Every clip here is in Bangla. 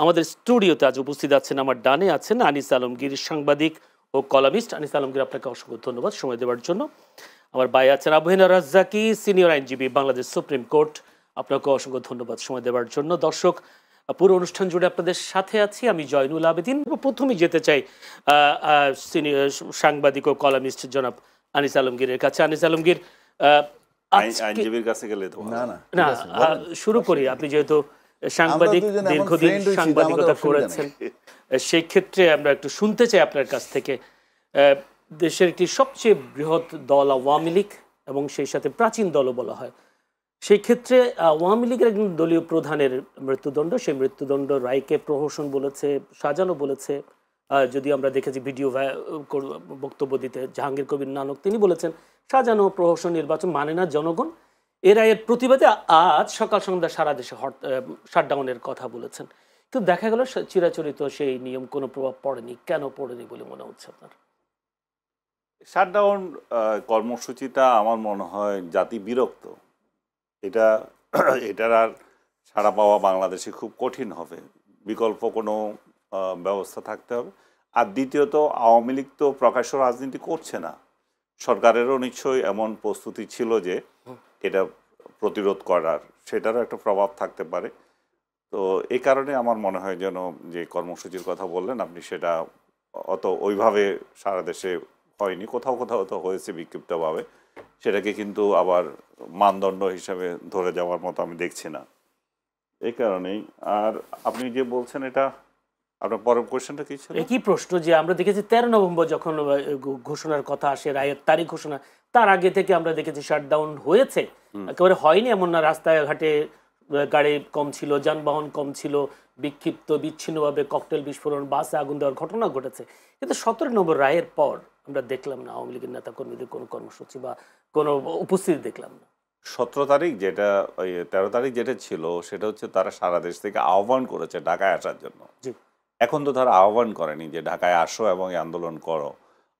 আমাদের স্টুডিওতে আজ উপস্থিত আছেন, আমার ডানে আছেন আনিস আলমগীর, সাংবাদিক ও কলামিস্ট। আনিস আলমগীর, আপনাকে অসংখ্য ধন্যবাদ সময় দেওয়ার জন্য। আমার ভাই আছেন আবু হেনা রাজ্জাকি, সিনিয়র আইনজীবী, বাংলাদেশ সুপ্রিম কোর্ট। আপনাকে অসংখ্য ধন্যবাদ সময় দেওয়ার জন্য। দর্শক, পুরো অনুষ্ঠান জুড়ে আপনাদের সাথে আছি আমি জয়নুল আবেদিন। প্রথমেই যেতে চাই সিনিয়র সাংবাদিক ও কলামিস্ট জনাব আনিস আলমগীরের কাছে। আনিস আলমগীর, আইনজীবীর কাছে গেলে তো না না না, শুরু করি। আপনি যেহেতু সাংবাদিক, দীর্ঘদিন সাংবাদিকতা করেছেন, সেই ক্ষেত্রে আমরা একটু শুনতে চাই আপনার কাছ থেকে। দেশের একটি সবচেয়ে বৃহৎ দল আওয়ামী লীগ এবং সেই সাথে প্রাচীন দলও বলা হয়, সেই ক্ষেত্রে আওয়ামী লীগের একজন দলীয় প্রধানের মৃত্যুদণ্ড, সেই মৃত্যুদণ্ড রায়কে প্রহসন বলেছে, সাজানো বলেছে। যদি আমরা দেখেছি ভিডিও বক্তব্য দিতে জাহাঙ্গীর কবির নানক, তিনি বলেছেন সাজানো প্রহসন নির্বাচন মানে না জনগণ। এর রায়ের প্রতিবাদে আজ সকাল সন্ধ্যা সারা দেশে শাটডাউনের কথা বলেছেন। কিন্তু দেখা গেল চিরাচরিত সেই নিয়ম কোনো প্রভাব পড়েনি। কেন পড়েনি বলে মনে হচ্ছে আপনার? শাটডাউন কর্মসূচিটা আমার মনে হয় জাতি বিরক্ত। এটার আর ছাড়া পাওয়া বাংলাদেশে খুব কঠিন হবে। বিকল্প কোনো ব্যবস্থা থাকতে হবে। আর দ্বিতীয়ত, আওয়ামী লীগ তো প্রকাশ্য রাজনীতি করছে না। সরকারেরও নিশ্চয়ই এমন প্রস্তুতি ছিল যে এটা প্রতিরোধ করার, সেটারও একটা প্রভাব থাকতে পারে। তো এই কারণে আমার মনে হয় যেন যে কর্মসূচির কথা বললেন আপনি, সেটা অত ওইভাবে সারা দেশে হয়নি। কোথাও কোথাও তো হয়েছে বিক্ষিপ্তভাবে, সেটাকে কিন্তু আবার মানদণ্ড হিসাবে ধরে যাওয়ার মতো আমি দেখছি না। এই কারণেই। আর আপনি যে বলছেন, এটা আপনার পরের কোয়েশ্চেনটা কি ছিল? একই প্রশ্ন যে আমরা দেখেছি 13 নভেম্বর যখন ঘোষণার কথা আসে, রায়ের তারিখ ঘোষণা, তার আগে থেকে আমরা দেখেছি শাটডাউন হয়েছে। একেবারে হয়নি এমন না, রাস্তায় ঘাটে গাড়ি কম ছিল, যানবাহন কম ছিল, বিক্ষিপ্ত বিচ্ছিন্নভাবে ককটেল বিস্ফোরণ, বাসে আগুন দেওয়ার ঘটনা ঘটেছে। কিন্তু 17 নম্বর রায়ের পর আমরা দেখলাম না আওয়ামী লীগের নেতা কর্মীদের কোনো কর্মসূচি বা কোনো উপস্থিতি দেখলাম না। 17 তারিখ যেটা, 13 তারিখ যেটা ছিল, সেটা হচ্ছে তারা সারা দেশ থেকে আহ্বান করেছে ঢাকায় আসার জন্য। এখন তো তারা আহ্বান করেনি যে ঢাকায় আসো এবং এই আন্দোলন করো।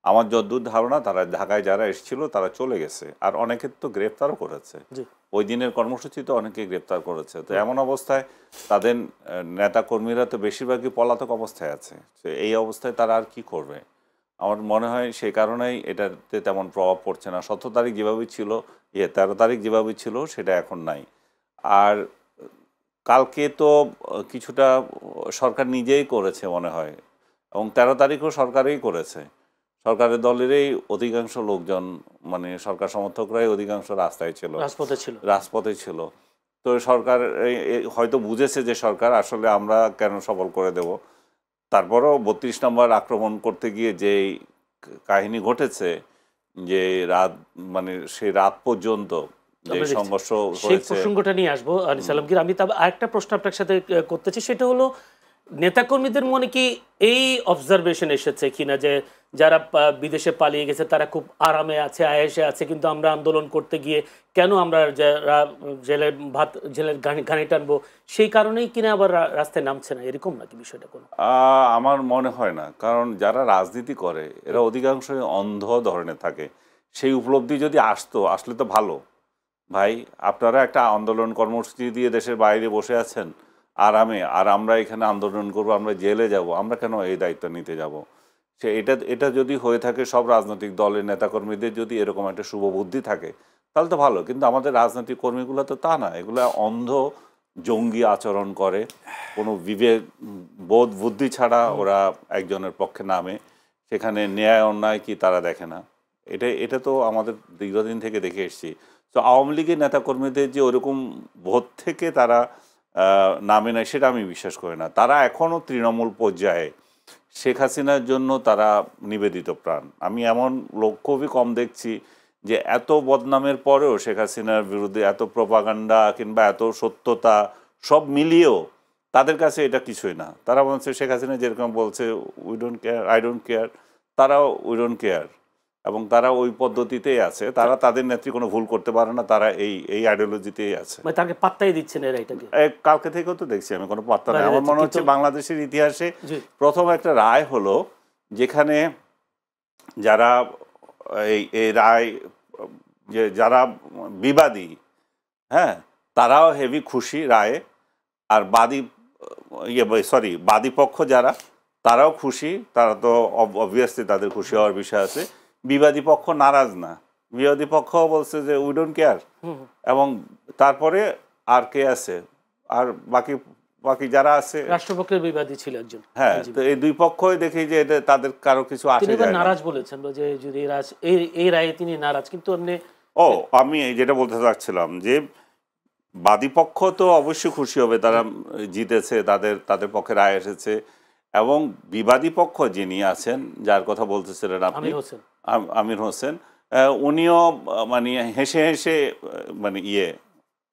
আমার যতদূর ধারণা, তারা ঢাকায় যারা এসেছিল তারা চলে গেছে, আর অনেকের তো গ্রেফতারও করেছে। ওই দিনের কর্মসূচিতে অনেকে গ্রেফতার করেছে। তো এমন অবস্থায় তাদের নেতা কর্মীরা তো বেশিরভাগই পলাতক অবস্থায় আছে। এই অবস্থায় তারা আর কি করবে? আমার মনে হয় সেই কারণেই এটাতে তেমন প্রভাব পড়ছে না। 17 তারিখ যেভাবেই ছিল, 13 তারিখ যেভাবে ছিল, সেটা এখন নাই। আর কালকে তো কিছুটা সরকার নিজেই করেছে মনে হয়, এবং 13 তারিখও সরকারই করেছে। সরকারের দলেরই অধিকাংশ লোকজন, মানে সরকার সমর্থকরাই অধিকাংশ রাস্তায় ছিল, রাজপথে ছিল। তো সরকার হয়তো বুঝেছে যে সরকার আসলে আমরা কেন সফল করে দেব। তারপরও 32 নম্বর আক্রমণ করতে গিয়ে যে কাহিনী ঘটেছে, যে রাত, মানে সেই রাত পর্যন্ত যে সংঘর্ষ হয়েছে, সেই প্রসঙ্গটা নিয়ে আসবো আনিস আলমগীর। আমি তবে আরেকটা প্রশ্ন আপনার সাথে করতে চাই, সেটা হলো নেতাকর্মীদের মনে কি এই অবজারভেশন এসেছে কিনা যে যারা বিদেশে পালিয়ে গেছে তারা খুব আরামে আছে, আয়েসে আছে, কিন্তু আমরা আন্দোলন করতে গিয়ে কেন আমরা জেলের ঘানি টানবো, সেই কারণেই কিনা আবার রাস্তায় নামছে না, এরকম নাকি বিষয়টা? কোনো আমার মনে হয় না। কারণ যারা রাজনীতি করে এরা অধিকাংশই অন্ধ ধরনের থাকে। সেই উপলব্ধি যদি আসলে তো ভালো। ভাই, আপনারা একটা আন্দোলন কর্মসূচি দিয়ে দেশের বাইরে বসে আছেন আরামে, আর আমরা এখানে আন্দোলন করব, আমরা জেলে যাব, আমরা কেন এই দায়িত্ব নিতে যাব? এটা যদি হয়ে থাকে, সব রাজনৈতিক দলের নেতাকর্মীদের যদি এরকম একটা শুভবুদ্ধি থাকে, তাহলে তো ভালো। কিন্তু আমাদের রাজনৈতিক কর্মীগুলো তো তা না। এগুলো অন্ধ জঙ্গি আচরণ করে, কোনো বিবেক বোধ বুদ্ধি ছাড়া ওরা একজনের পক্ষে নামে, সেখানে ন্যায় অন্যায় কি তারা দেখে না। এটা তো আমাদের দীর্ঘদিন থেকে দেখে এসেছি। তো আওয়ামী লীগের নেতাকর্মীদের যে ওরকম বোধ থেকে তারা নামে নেয়, সেটা আমি বিশ্বাস করি না। তারা এখনও তৃণমূল পর্যায়ে শেখ হাসিনার জন্য তারা নিবেদিত প্রাণ। আমি এমন লোক খুবই কম দেখছি যে এত বদনামের পরেও শেখ হাসিনার বিরুদ্ধে এত প্রপাগান্ডা কিংবা এত সত্যতা সব মিলিয়েও তাদের কাছে এটা কিছুই না। তারা বলছে শেখ হাসিনা যেরকম বলছে we don't care, I don't care, তারাও উই ডোন্ট কেয়ার, এবং তারা ওই পদ্ধতিতেই আছে। তারা তাদের নেত্রী কোনো ভুল করতে পারে না, তারা এই আইডিওলজিতেই আছে। তাকে পাত্তাই দিচ্ছেন এরা এটাকে। কালকে থেকেও তো দেখছি আমি কোনো পাত্তা নেই। আমার মনে হচ্ছে বাংলাদেশের ইতিহাসে প্রথম একটা রায় হলো যেখানে যারা এই রায়, যে যারা বিবাদী, হ্যাঁ, তারাও হেভি খুশি রায়ে, আর বাদী সরি বাদী পক্ষ যারা তারাও খুশি, তারা তো অবভিয়াসলি তাদের খুশি হওয়ার বিষয় আছে। বিবাদী পক্ষ নারাজ না, বিবাদী পক্ষ বলছে যে উই ডোন্ট কেয়ার। এবং তারপরে আর কে আছে, আর বাকি বাকি যারা আছে, রাষ্ট্রপক্ষের বিবাদী ছিল একজন। হ্যাঁ, তো এই দুই পক্ষই দেখি যে এটা তাদের কারো কিছু আসে যায় না। নারাজ বলেছেন যে যদি এই রায়ে তিনি নারাজ, কিন্তু এমনি আমি যেটা বলতে চাচ্ছিলাম যে বাদী পক্ষ তো অবশ্যই খুশি হবে, তারা জিতেছে, তাদের পক্ষে রায় এসেছে। এবং বিবাদী পক্ষ যিনি আছেন, যার কথা বলতেছিলেন আপনি, আমির হোসেন, উনিও মানে হেসে হেসে মানে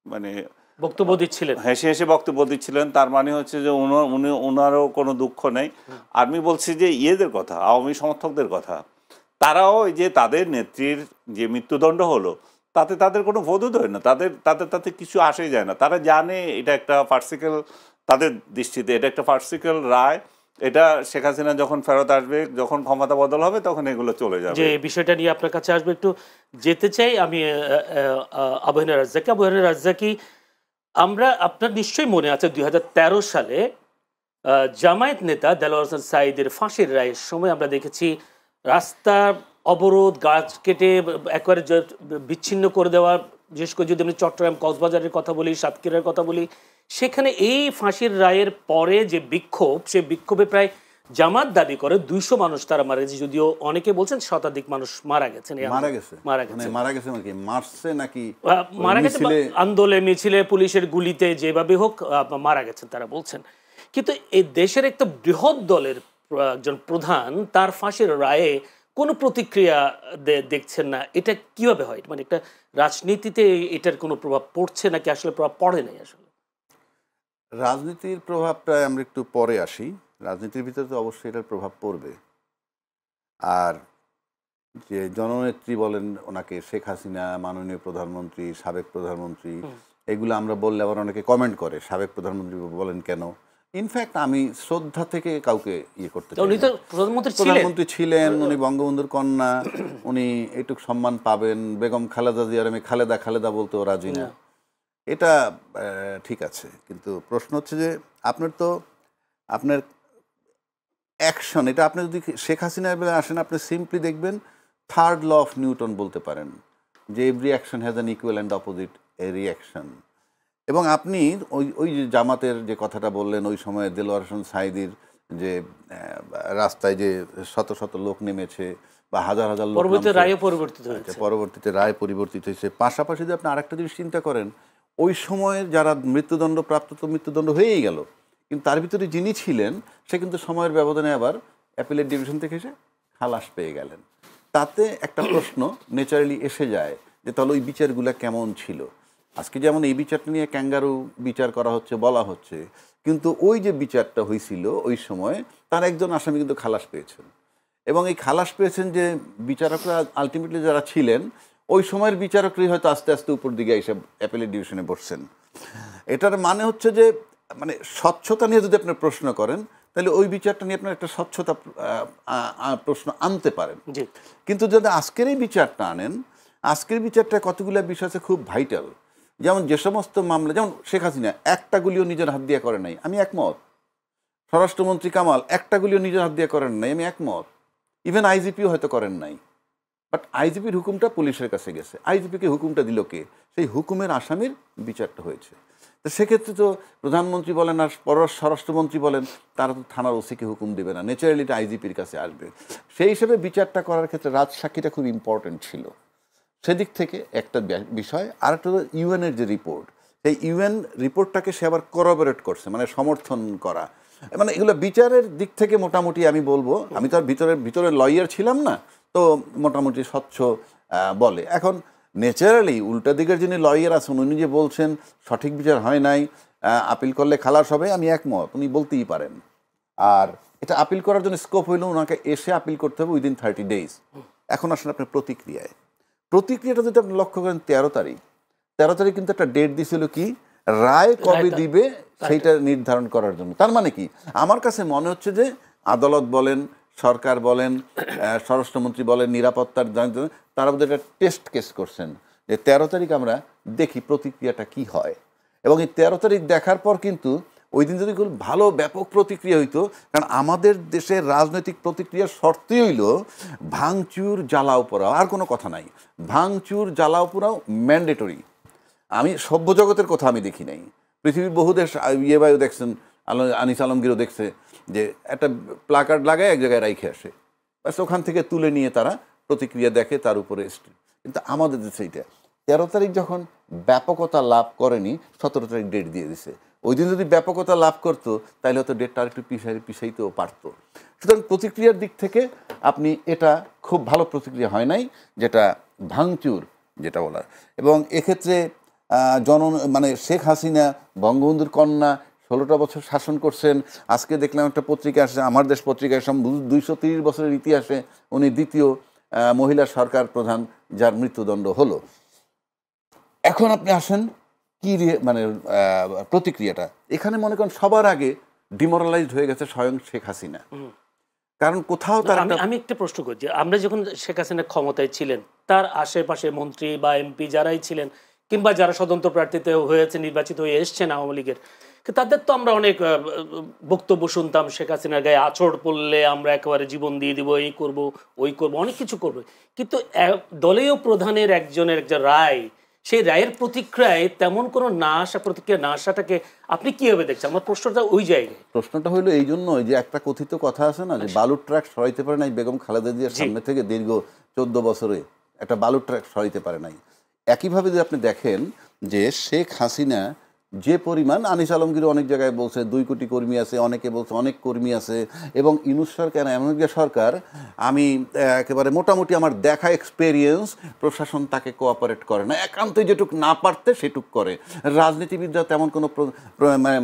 মানে বক্তব্য দিচ্ছিলেন, হেসে হেসে বক্তব্য দিচ্ছিলেন। তার মানে হচ্ছে যে ওনারও কোনো দুঃখ নেই। আমি বলছি যে ইয়েদের কথা, আওয়ামী সমর্থকদের কথা, তারাও যে তাদের নেত্রীর যে মৃত্যুদণ্ড হলো তাতে তাদের কোনো বোধোদয় না, তাতে কিছু আসেই যায় না। তারা জানে এটা একটা পার্সিক্যাল, তাদের দৃষ্টিতে এটা একটা পার্সিক্যাল রায়। এটা শেখ হাসিনা যখন ফেরত আসবে, যখন ক্ষমতা বদল হবে, তখন এগুলো চলে যাবে। যে বিষয়টা নিয়ে আপনার কাছে আসবে, একটু যেতে চাই আমি আবু রাজ্জাকি। আমরা, আপনার নিশ্চয়ই মনে আছে 2013 সালে জামায়াত নেতা দেলোয়ার হোসেন সাঈদের ফাঁসির রায়ের সময় আমরা দেখেছি রাস্তা অবরোধ, গাছ কেটে একেবারে বিচ্ছিন্ন করে দেওয়া। বিশেষ করে যদি আমি চট্টগ্রাম কক্সবাজারের কথা বলি, সাতক্ষীরার কথা বলি, সেখানে এই ফাঁসির রায়ের পরে যে বিক্ষোভ, সে বিক্ষোভে প্রায় জামাত দাবি করে 200 মানুষ তারা মারা গেছে, যদিও অনেকে বলছেন শতাধিক মানুষ মারা গেছে আন্দোলনে, মিছিলে, পুলিশের গুলিতে, যেভাবে হোক মারা গেছেন তারা বলছেন। কিন্তু এই দেশের একটা বৃহৎ দলের একজন প্রধান, তার ফাঁসির রায়ে কোনো প্রতিক্রিয়া দেখছেন না, এটা কিভাবে হয়? মানে একটা রাজনীতিতে এটার কোনো প্রভাব পড়ছে নাকি আসলে প্রভাব পড়ে নাই? আসলে রাজনীতির প্রভাবটা আমরা একটু পরে আসি। রাজনীতির ভিতরে তো অবশ্যই এটার প্রভাব পড়বে। আর যে জননেত্রী বলেন ওনাকে, শেখ হাসিনা, মাননীয় প্রধানমন্ত্রী, সাবেক প্রধানমন্ত্রী, এগুলো আমরা বললে আবার অনেকে কমেন্ট করে সাবেক প্রধানমন্ত্রী বলেন কেন। ইনফ্যাক্ট আমি শ্রদ্ধা থেকে কাউকে করতে চাই। প্রধানমন্ত্রী ছিলেন, উনি বঙ্গবন্ধুর কন্যা, উনি এইটুক সম্মান পাবেন। বেগম খালেদা জিয়ার আমি খালেদা বলতেও রাজি না, এটা ঠিক আছে। কিন্তু প্রশ্ন হচ্ছে যে আপনার অ্যাকশন, এটা আপনি যদি শেখ হাসিনার বেলায় আসেন, আপনি সিম্পলি দেখবেন থার্ড ল অফ নিউটন বলতে পারেন যে every action has an equal and opposite A reaction. এবং আপনি ওই যে জামাতের যে কথাটা বললেন, ওই সময় দেলোয়ার হোসেন সাঈদীর যে রাস্তায় যে শত শত লোক নেমেছে বা হাজার হাজার লোক, পরবর্তীতে রায় পরিবর্তিত হয়েছে। পাশাপাশি যদি আপনি আরেকটা জিনিস চিন্তা করেন, ওই সময়ের যারা মৃত্যুদণ্ড প্রাপ্ত, তো মৃত্যুদণ্ড হয়েই গেল, কিন্তু তার ভিতরে যিনি ছিলেন সে কিন্তু সময়ের ব্যবধানে আবার অ্যাপিলেট ডিভিশন থেকে এসে খালাস পেয়ে গেলেন। তাতে একটা প্রশ্ন ন্যাচারালি এসে যায় যে তাহলে ওই বিচারগুলো কেমন ছিল। আজকে যেমন এই বিচারটা নিয়ে ক্যাঙ্গারু বিচার করা হচ্ছে, বলা হচ্ছে, কিন্তু ওই যে বিচারটা হয়েছিল ওই সময়, তার একজন আসামি কিন্তু খালাস পেয়েছেন। এবং এই খালাস পেয়েছেন যে বিচারকরা আলটিমেটলি যারা ছিলেন ওই সময়ের বিচারকরাই হয়তো আস্তে আস্তে উপর দিকে এসে অ্যাপিলেট ডিভিশনে বসছেন। এটার মানে হচ্ছে যে মানে স্বচ্ছতা নিয়ে যদি আপনি প্রশ্ন করেন, তাহলে ওই বিচারটা নিয়ে আপনার একটা স্বচ্ছতা প্রশ্ন আনতে পারেন। কিন্তু যদি আজকের এই বিচারটা আনেন, আজকের বিচারটা কতগুলো বিষয় আছে খুব ভাইটাল। যেমন যে সমস্ত মামলা, যেমন শেখ হাসিনা একটা গুলিও নিজের হাত দিয়ে করে নাই, আমি একমত। স্বরাষ্ট্রমন্ত্রী কামাল একটা গুলিও নিজের হাত দিয়ে করেন নাই, আমি একমত। ইভেন আইজিপিও হয়তো করেন নাই, বাট আইজিপির হুকুমটা পুলিশের কাছে গেছে। আইজিপিকে হুকুমটা দিল কে? সেই হুকুমের আসামির বিচারটা হয়েছে। তো সেক্ষেত্রে তো প্রধানমন্ত্রী বলেন আর স্বরাষ্ট্রমন্ত্রী বলেন, তারা তো থানার ওসিকে হুকুম দেবে না, ন্যাচারালি এটা আইজিপির কাছে আসবে। সেই হিসেবে বিচারটা করার ক্ষেত্রে রাজসাক্ষীটা খুব ইম্পর্টেন্ট ছিল। সেদিক থেকে একটা বিষয়। আর একটা ইউএনের যে রিপোর্ট, সেই ইউএন রিপোর্টটাকে সে আবার করোবরেট করছে, মানে সমর্থন করা। মানে এগুলো বিচারের দিক থেকে মোটামুটি আমি বলবো, আমি তো আর ভিতরে লয়ার ছিলাম না, তো মোটামুটি স্বচ্ছ বলে। এখন ন্যাচারালি উল্টা দিকের যিনি লয়ার আছেন, উনি যে বলছেন সঠিক বিচার হয় নাই, আপিল করলে খালাস হবে, আমি একমত, উনি বলতেই পারেন। আর এটা আপিল করার জন্য স্কোপ হইলেও ওনাকে এসে আপিল করতে হবে উইদিন 30 days। এখন আসলে আপনার প্রতিক্রিয়াটা যদি আপনি লক্ষ্য করেন, 13 তারিখ কিন্তু একটা ডেট দিয়েছিল কি রায় কবে দিবে সেইটা নির্ধারণ করার জন্য। তার মানে কি, আমার কাছে মনে হচ্ছে যে আদালত বলেন, সরকার বলেন, স্বরাষ্ট্রমন্ত্রী বলেন, নিরাপত্তার তারা বোধহয় একটা টেস্ট কেস করছেন যে 13 তারিখ আমরা দেখি প্রতিক্রিয়াটা কি হয়। এবং এই 13 তারিখ দেখার পর কিন্তু ওই দিন যদি খুব ভালো ব্যাপক প্রতিক্রিয়া হইতো, কারণ আমাদের দেশের রাজনৈতিক প্রতিক্রিয়ার শর্তই হইল ভাঙচুর জ্বালাও পোড়াও, আর কোনো কথা নাই। ভাঙচুর জ্বালাও পোড়াও ম্যান্ডেটরি। আমি সভ্য জগতের কথা আমি দেখি নাই, পৃথিবীর বহু দেশ ইয়েবাইও দেখছেন, আনিস আলমগীরও দেখছে যে একটা প্লাকার্ড লাগায় এক জায়গায় রাইখে আসে, ব্যাস ওখান থেকে তুলে নিয়ে তারা প্রতিক্রিয়া দেখে তার উপরে। কিন্তু আমাদের দেশে এইটা 13 তারিখ যখন ব্যাপকতা লাভ করেনি, 17 তারিখ ডেট দিয়ে দিছে। ওই দিন যদি ব্যাপকতা লাভ করতো তাহলে হয়তো ডেটটা আরেকটু পিছাইতেও পারতো। সুতরাং প্রতিক্রিয়ার দিক থেকে আপনি এটা খুব ভালো প্রতিক্রিয়া হয় নাই, যেটা ভাঙচুর যেটা বলার। এবং এক্ষেত্রে মানে শেখ হাসিনা বঙ্গবন্ধুর কন্যা 16টা বছর শাসন করছেন। আজকে দেখলাম একটা পত্রিকা আসছে, আমার দেশ পত্রিকায়, 230 বছরের ইতিহাসে উনি দ্বিতীয় মহিলা সরকার প্রধান যার মৃত্যুদণ্ড হলো। এখন আপনি আসেন কি মানে প্রতিক্রিয়াটা, এখানে মনে করেন সবার আগে ডিমোরালাইজড হয়ে গেছে স্বয়ং শেখ হাসিনা। কারণ কোথাও তার আমি একটা প্রশ্ন করছি, আমরা যখন শেখ হাসিনা ক্ষমতায় ছিলেন, তার আশেপাশে মন্ত্রী বা এমপি যারাই ছিলেন, কিংবা যারা স্বতন্ত্র প্রার্থীতে হয়েছে, নির্বাচিত হয়ে এসছেন আওয়ামী লীগের, তাদের তো আমরা অনেক বক্তব্য শুনতাম, শেখ হাসিনার গায়ে আঁচড় পড়লে আমরা একেবারে জীবন দিয়ে দিব, এই করব ওই করব, অনেক কিছু করবো। কিন্তু দলীয় প্রধানের একজন রায়, সেই রায়ের প্রতিক্রিয়ায় তেমন কোনো না আসা, প্রতিক্রিয়া না আসাটাকে আপনি কিভাবে দেখছেন? আমার প্রশ্নটা ওই জায়গায়। প্রশ্নটা হলো এই জন্য যে একটা কথিত কথা আছে না, যে বালুর ট্রাক সরাইতে পারে নাই বেগম খালেদা জিয়ার সামনে থেকে দীর্ঘ 14 বছরে একটা বালুর ট্রাক সরাইতে পারে নাই। একইভাবে যদি আপনি দেখেন যে শেখ হাসিনা যে পরিমাণ, আনিস আলমগীর অনেক জায়গায় বলছে 2 কোটি কর্মী আছে, অনেকে বলছে অনেক কর্মী আছে, এবং ইউনূস সরকার এমন একটা সরকার, আমি একেবারে মোটামুটি আমার দেখা এক্সপেরিয়েন্স, প্রশাসন তাকে কোঅপারেট করে না, একান্তই যেটুক না পারতে সেটুক করে। রাজনীতিবিদরা তেমন কোনো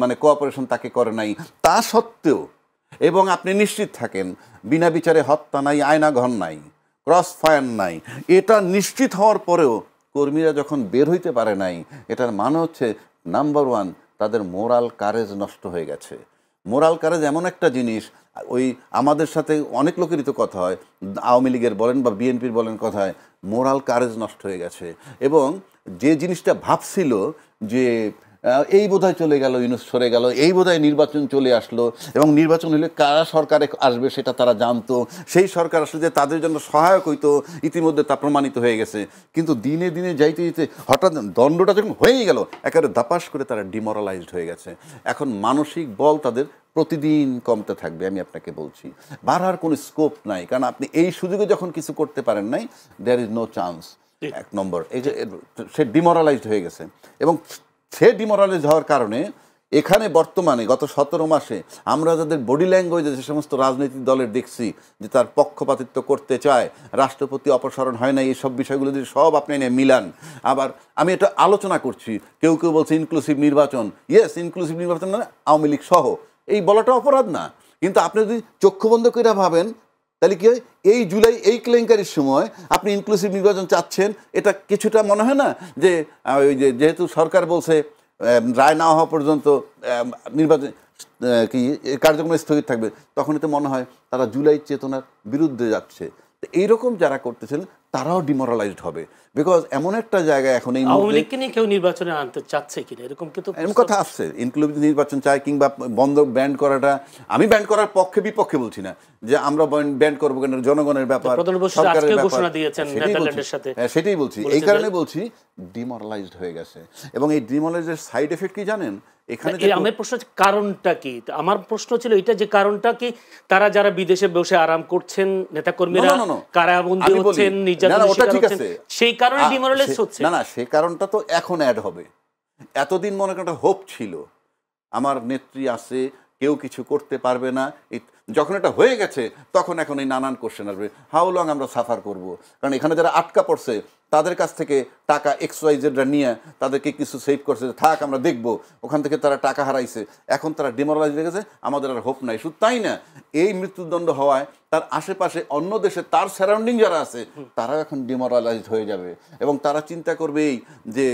মানে কোঅপারেশন তাকে করে নাই। তা সত্ত্বেও, এবং আপনি নিশ্চিত থাকেন বিনা বিচারে হত্যা নাই, আয়নাঘর নাই, ক্রস ফায়ার নাই, এটা নিশ্চিত হওয়ার পরেও কর্মীরা যখন বের হইতে পারে নাই, এটার মানে হচ্ছে নাম্বার 1 তাদের মোরাল কারেজ নষ্ট হয়ে গেছে। মোরাল কারেজ এমন একটা জিনিস, ওই আমাদের সাথে অনেক লোকেরই তো কথা হয়, আওয়ামী লীগের বলেন বা বিএনপির বলেন, কথা হয় মোরাল কারেজ নষ্ট হয়ে গেছে। এবং যে জিনিসটা ভাবছিল যে এই বোধহয় চলে গেল, ইউনূস সরে গেল, এই বোধহয় নির্বাচন চলে আসলো, এবং নির্বাচন হলে কারা সরকারে আসবে সেটা তারা জানতো, সেই সরকার আসলে যে তাদের জন্য সহায়ক হইতো, ইতিমধ্যে তা প্রমাণিত হয়ে গেছে। কিন্তু দিনে দিনে যাইতে যেতে হঠাৎ দণ্ডটা যখন হয়েই গেল, একেবারে দাপাস করে তারা ডিমোরালাইজড হয়ে গেছে। এখন মানসিক বল তাদের প্রতিদিন কমতে থাকবে, আমি আপনাকে বলছি। বাড়ার কোনো স্কোপ নাই, কারণ আপনি এই সুযোগে যখন কিছু করতে পারেন নাই, দেয়ার ইজ নো চান্স। 1 নম্বর, এই যে সে ডিমোরালাইজড হয়ে গেছে, এবং সে ডিমোরালাইজ হওয়ার কারণে এখানে বর্তমানে গত 17 মাসে আমরা যাদের বডি ল্যাঙ্গুয়েজে যে সমস্ত রাজনৈতিক দলের দেখছি যে তার পক্ষপাতিত্ব করতে চায়, রাষ্ট্রপতি অপসারণ হয় না, এইসব বিষয়গুলো যদি সব আপনি এনে মিলান, আবার আমি এটা আলোচনা করছি, কেউ কেউ বলছে ইনক্লুসিভ নির্বাচন, ইয়েস ইনক্লুসিভ নির্বাচন মানে আওয়ামী লীগ সহ, এই বলাটা অপরাধ না। কিন্তু আপনি যদি চক্ষু বন্ধ করে ভাবেন, তাহলে কি হয়, এই জুলাই এই কেলেঙ্কারির সময় আপনি ইনক্লুসিভ নির্বাচন চাচ্ছেন, এটা কিছুটা মনে হয় না যে ওই যে যেহেতু সরকার বলছে রায় না হওয়া পর্যন্ত নির্বাচন কি কার্যক্রম স্থগিত থাকবে, তখনই তো মনে হয় তারা জুলাই চেতনার বিরুদ্ধে যাচ্ছে। তো এইরকম যারা করতেছেন তারাও ডিমোরালাইজড হবে, বিকজ এমন একটা জায়গায় এখন এই আওয়ামী লীগকে নিয়ে কেউ নির্বাচনে আনতে চাচ্ছে কিনা এরকম কিন্তু এরকম কথা আসছে, ইনক্লুসিভ নির্বাচন চাই, কিংবা বন্ধ ব্যান্ড করাটা, আমি ব্যান্ড করার পক্ষে বিপক্ষে বলছি না, যে আমরা ব্যান্ড করবো কেন, জনগণের ব্যাপার, সরকারের ব্যাপার, সেটাই বলছি। এই কারণে বলছি ডিমোরালাইজড হয়ে গেছে। এবং এই ডিমোরালাইজের সাইড এফেক্ট কি জানেন? এখানে আমার প্রশ্ন হচ্ছে কারণটা কি? আমার প্রশ্ন ছিল এটা, যে কারণটা কি, তারা যারা বিদেশে বসে আরাম করছেন, নেতাকর্মীরা কারাবন্দী হচ্ছেন, নির্যাতনের শিকার হচ্ছেন, সেই কারণে ডিমোরালাইজ হচ্ছে। না, সেই কারণটা তো এখন অ্যাড হবে। এতদিন মনে করেন একটা হোপ ছিল, আমার নেত্রী আছে, কেউ কিছু করতে পারবে না, যখন এটা হয়ে গেছে তখন এখন এই নানান কোশ্চেন আসবে, হাউ লং আমরা সাফার করব। কারণ এখানে যারা আটকা পড়ছে তাদের কাছ থেকে টাকা XYZরা নিয়ে তাদেরকে কিছু সেভ করছে, থাক আমরা দেখব, ওখান থেকে তারা টাকা হারাইছে, এখন তারা ডিমোরালাইজ হয়ে গেছে, আমাদের আর হোপ নাই। শুধু তাই না, এই মৃত্যুদণ্ড হওয়ায় তার আশেপাশে অন্য দেশে তার সারাউন্ডিং যারা আছে তারাও এখন ডিমোরালাইজড হয়ে যাবে, এবং তারা চিন্তা করবে যে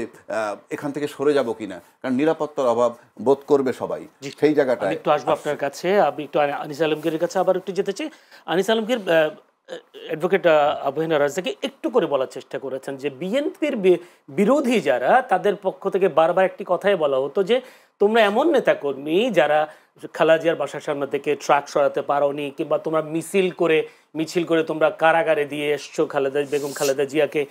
এখান থেকে সরে যাব কিনা, কারণ নিরাপত্তার অভাব বোধ করবে সবাই। সেই জায়গাটা একটু আসবো আপনার কাছে, আমি একটু আনিস আলমগীরের কাছে আবার একটু যেতে চাই। আনিস আলমগীর, অ্যাডভোকেট আবহিনা রাজাকে একটু করে বলার চেষ্টা করেছেন যে বিএনপির বিরোধী যারা, তাদের পক্ষ থেকে বারবার একটি কথাই বলা হতো যে তোমরা এমন নেতাকর্মী যারা খালেদা জিয়ার বাসার সামনে থেকে ট্রাক সরাতে পারোনি, কিংবা তোমরা মিছিল করে তোমরা কারাগারে দিয়ে এসছো বেগম খালেদা জিয়াকে।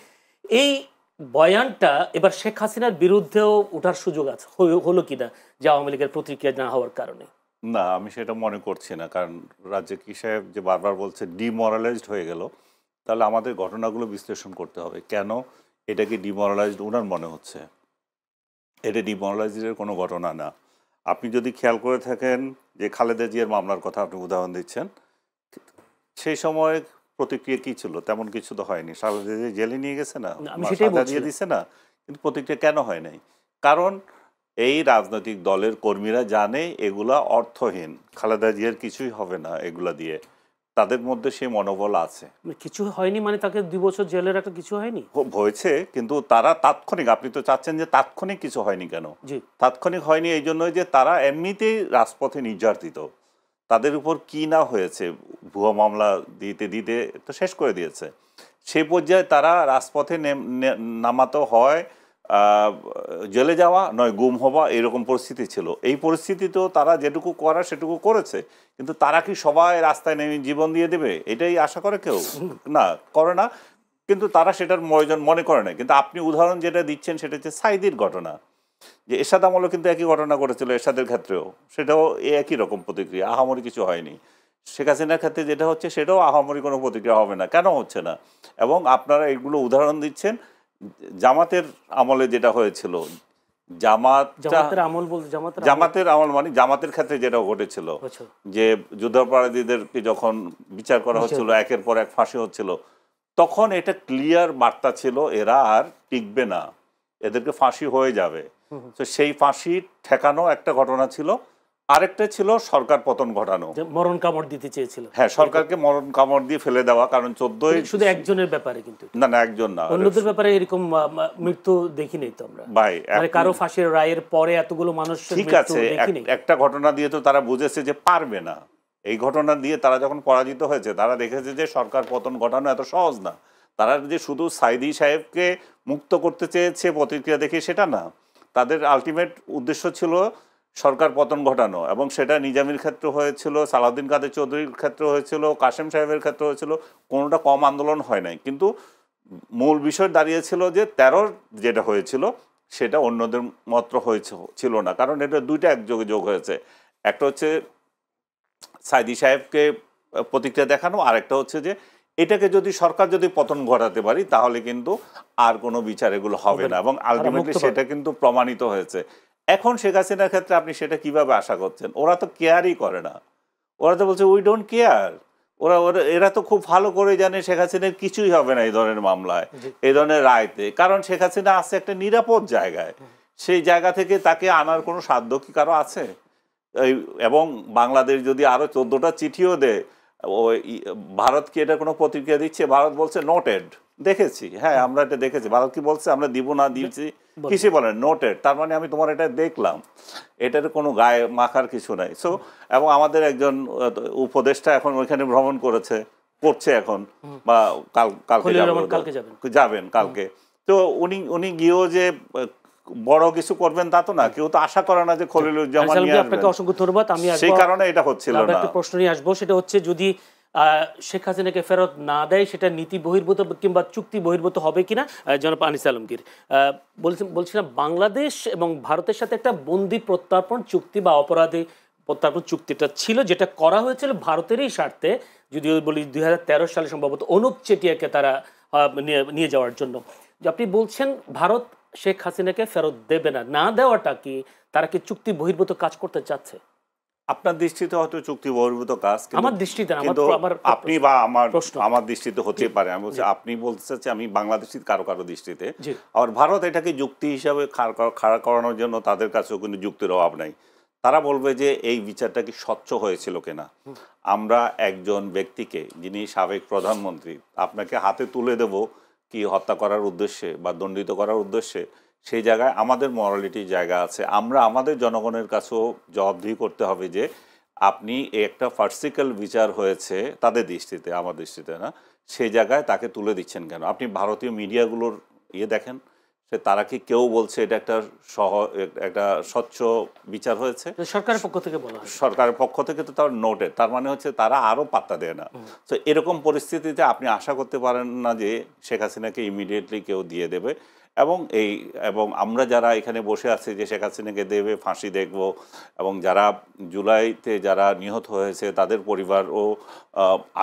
এই বয়ানটা এবার শেখ হাসিনার বিরুদ্ধেও ওঠার সুযোগ আছে, হলো কিনা, যে আওয়ামী লীগের প্রতিক্রিয়া না হওয়ার কারণে? না, আমি সেটা মনে করছি না। কারণ রাজ্জাকি সাহেব যে বারবার বলছে ডিমোরালাইজড হয়ে গেল, তাহলে আমাদের ঘটনাগুলো বিশ্লেষণ করতে হবে। কেন এটাকে ডিমোরালাইজড ওনার মনে হচ্ছে? এটা ডিমোরালাইজের কোনো ঘটনা না। আপনি যদি খেয়াল করে থাকেন যে খালেদা জিয়ার মামলার কথা আপনি উদাহরণ দিচ্ছেন, সেই সময় প্রতিক্রিয়া কি ছিল? তেমন কিছু তো হয়নি। খালেদা জিয়া জেলে নিয়ে গেছে না, সাজা দিয়ে দিচ্ছে না, কিন্তু প্রতিক্রিয়া কেন হয় নাই? কারণ এই রাজনৈতিক দলের কর্মীরা জানে এগুলা অর্থহীন, খালেদা জিয়ার কিছুই হবে না এগুলা দিয়ে, তাদের মধ্যে সেই মনোবল আছে। কিছু হয়নি মানে তাকে 2 বছর জেলে রাখা কিছু হয়নি? হয়েছে, কিন্তু তারা তাৎক্ষণিক, আপনি তো চাচ্ছেন যে তাৎক্ষণিক কিছু হয়নি কেন? তাৎক্ষণিক হয়নি এই জন্যই যে তারা এমনিতেই রাজপথে নির্যাতিত, তাদের উপর কি না হয়েছে, ভুয়া মামলা দিতে দিতে তো শেষ করে দিয়েছে। সেই পর্যায়ে তারা রাজপথে নামাতো হয় জেলে যাওয়া, নয় গুম হওয়া, এরকম পরিস্থিতি ছিল। এই পরিস্থিতিতেও তারা যেটুকু করার সেটুকু করেছে, কিন্তু তারা কি সবাই রাস্তায় নেমে জীবন দিয়ে দেবে এটাই আশা করে কেউ? না, করে না। কিন্তু তারা সেটার প্রয়োজন মনে করে না। কিন্তু আপনি উদাহরণ যেটা দিচ্ছেন সেটা হচ্ছে সাইদির ঘটনা, যে এরশাদ আমলও কিন্তু একই ঘটনা ঘটেছিল, এরশাদের ক্ষেত্রেও সেটাও একই রকম প্রতিক্রিয়া, আহামরি কিছু হয়নি। শেখ হাসিনার ক্ষেত্রে যেটা হচ্ছে সেটাও আহামরি কোনো প্রতিক্রিয়া হবে না। কেন হচ্ছে না? এবং আপনারা এগুলো উদাহরণ দিচ্ছেন জামাতের আমলে যেটা হয়েছিল, জামাতের আমল মানে জামাতের ক্ষেত্রে যেটা ঘটেছিল, যে যুদ্ধাপরাধীদেরকে যখন বিচার করা হচ্ছিল, একের পর এক ফাঁসি হচ্ছিল, তখন এটা ক্লিয়ার বার্তা ছিল এরা আর টিকবে না, এদেরকে ফাঁসি হয়ে যাবে। তো সেই ফাঁসি ঠেকানো একটা ঘটনা ছিল, আরেকটা ছিল সরকার পতন ঘটানো, মরণ কামড় দিতে চেয়েছিল। হ্যাঁ, সরকারকে মরণ কামড় দিয়ে ফেলে দেওয়া। কারণ 14 শুধু একজনের ব্যাপারে, কিন্তু না একজন না, অন্যদের ব্যাপারে এরকম মৃত্যু দেখি নাই তো আমরা ভাই। মানে কারো ফাঁসির রায়ের পরে এতগুলো মানুষ, ঠিক আছে, একটা ঘটনা দিয়ে তো তারা বুঝেছে যে পারবে না। এই ঘটনা দিয়ে তারা যখন পরাজিত হয়েছে, তারা দেখেছে যে সরকার পতন ঘটানো এত সহজ না। তারা যে শুধু সাইদি সাহেবকে মুক্ত করতে চেয়েছে প্রতিক্রিয়া দেখে সেটা না, তাদের আলটিমেট উদ্দেশ্য ছিল সরকার পতন ঘটানো। এবং সেটা নিজামীর ক্ষেত্রে হয়েছিল, সালাউদ্দিন কাদের চৌধুরীর ক্ষেত্রে হয়েছিল, কাশেম সাহেবের ক্ষেত্রে হয়েছিল, কোনোটা কম আন্দোলন হয় নাই। কিন্তু মূল বিষয় দাঁড়িয়েছিল যে 13 যেটা হয়েছিল সেটা অন্যদের মাত্র ছিল না, কারণ এটা দুইটা একযোগে যোগ হয়েছে। একটা হচ্ছে সাইদি সাহেবকে প্রতিক্রিয়া দেখানো, আর একটা হচ্ছে যে এটাকে যদি সরকার যদি পতন ঘটাতে পারি তাহলে কিন্তু আর কোনো বিচার এগুলো হবে না, এবং আলটিমেটলি সেটা কিন্তু প্রমাণিত হয়েছে। এখন শেখ হাসিনার ক্ষেত্রে আপনি সেটা কিভাবে আশা করছেন? ওরা তো কেয়ারই করে না, ওরা তো বলছে উই ডোন্ট কেয়ার। এরা তো খুব ভালো করে জানে শেখ হাসিনার কিছুই হবে না এই ধরনের মামলায়, এই ধরনের রায়তে, কারণ শেখ হাসিনা আছে একটা নিরাপদ জায়গায়। সেই জায়গা থেকে তাকে আনার কোনো সাধ্য কি কারো আছে? এবং বাংলাদেশ যদি আরো 14টা চিঠিও দেয়, ভারত কি এটা কোনো প্রতিক্রিয়া দিচ্ছে? ভারত বলছে নোটেড। দেখেছি, হ্যাঁ আমরা এটা দেখেছি। ভারত কি বলছে? আমরা দিব না, দিয়েছি, কিসে বলেন নোটেড। তার মানে আমি তোমার এটা দেখলাম, এটার কোনো গায়ে মাখার কিছু নাই। সো এবং আমাদের একজন উপদেষ্টা এখন ওইখানে ভ্রমণ করছে এখন, বা কালকে যাবেন কালকে। তো উনি গিয়েও যে বড় কিছু করবেন তা তো না, কেউ তো আশা করে না যে খলিলুজ্জামান নিয়ে আসবেন। আপনাকে অসংখ্য ধন্যবাদ। আমি সেই কারণে এটা হচ্ছিল না। একটা প্রশ্ন নিয়ে আসবো, সেটা হচ্ছে যদি শেখ হাসিনাকে ফেরত না দেয় সেটা নীতি বহির্ভূত কিংবা চুক্তি বহির্ভূত হবে কিনা। জনাব আনিস আলমগীর বলছিলাম, বাংলাদেশ এবং ভারতের সাথে একটা বন্দি প্রত্যর্পণ চুক্তি বা অপরাধী প্রত্যর্পণ চুক্তিটা ছিল, যেটা করা হয়েছিল ভারতেরই স্বার্থে, যদিও বলি 2013 সালে সম্ভবত অনুপ চেটিয়াকে তারা নিয়ে যাওয়ার জন্য। যে আপনি বলছেন ভারত শেখ হাসিনাকে ফেরত দেবে না, না দেওয়াটা কি তারা কি চুক্তি বহির্ভূত কাজ করতে চাচ্ছে? আপনার দৃষ্টিতে হয়তো চুক্তি বহির্ভূত কাজ, আমার দৃষ্টিতে আপনি বা আমার দৃষ্টিতে হতে পারে। আমি বলছি আপনি বলতে চাচ্ছেন, আমি বাংলাদেশি কারো দৃষ্টিতে। আর ভারত এটাকে যুক্তি হিসাবে খাড়া করানোর জন্য তাদের কাছেও কিন্তু যুক্তির অভাব নাই। তারা বলবে যে এই বিচারটা কি স্বচ্ছ হয়েছিল কিনা। আমরা একজন ব্যক্তিকে, যিনি সাবেক প্রধানমন্ত্রী, আপনাকে হাতে তুলে দেব কি হত্যা করার উদ্দেশ্যে বা দণ্ডিত করার উদ্দেশ্যে, সেই জায়গায় আমাদের মরালিটির জায়গা আছে। আমরা আমাদের জনগণের কাছেও জবাবদিহি করতে হবে যে আপনি একটা ফার্সিক্যাল বিচার হয়েছে তাদের দৃষ্টিতে, আমার দৃষ্টিতে না, সেই জায়গায় তাকে তুলে দিচ্ছেন কেন? আপনি ভারতীয় মিডিয়াগুলোর দেখেন, তারা কি কেউ বলছে এটা একটা স্বচ্ছ বিচার হয়েছে? সরকারের পক্ষ থেকে বলা হয়, সরকারের পক্ষ থেকে তো তার নোটেড, তার মানে হচ্ছে তারা আরও পাত্তা দেয় না। তো এরকম পরিস্থিতিতে আপনি আশা করতে পারেন না যে শেখ হাসিনাকে ইমিডিয়েটলি কেউ দিয়ে দেবে। এবং আমরা যারা এখানে বসে আছি যে শেখ হাসিনাকে দেবে, ফাঁসি দেখব, এবং যারা জুলাইতে যারা নিহত হয়েছে তাদের পরিবারও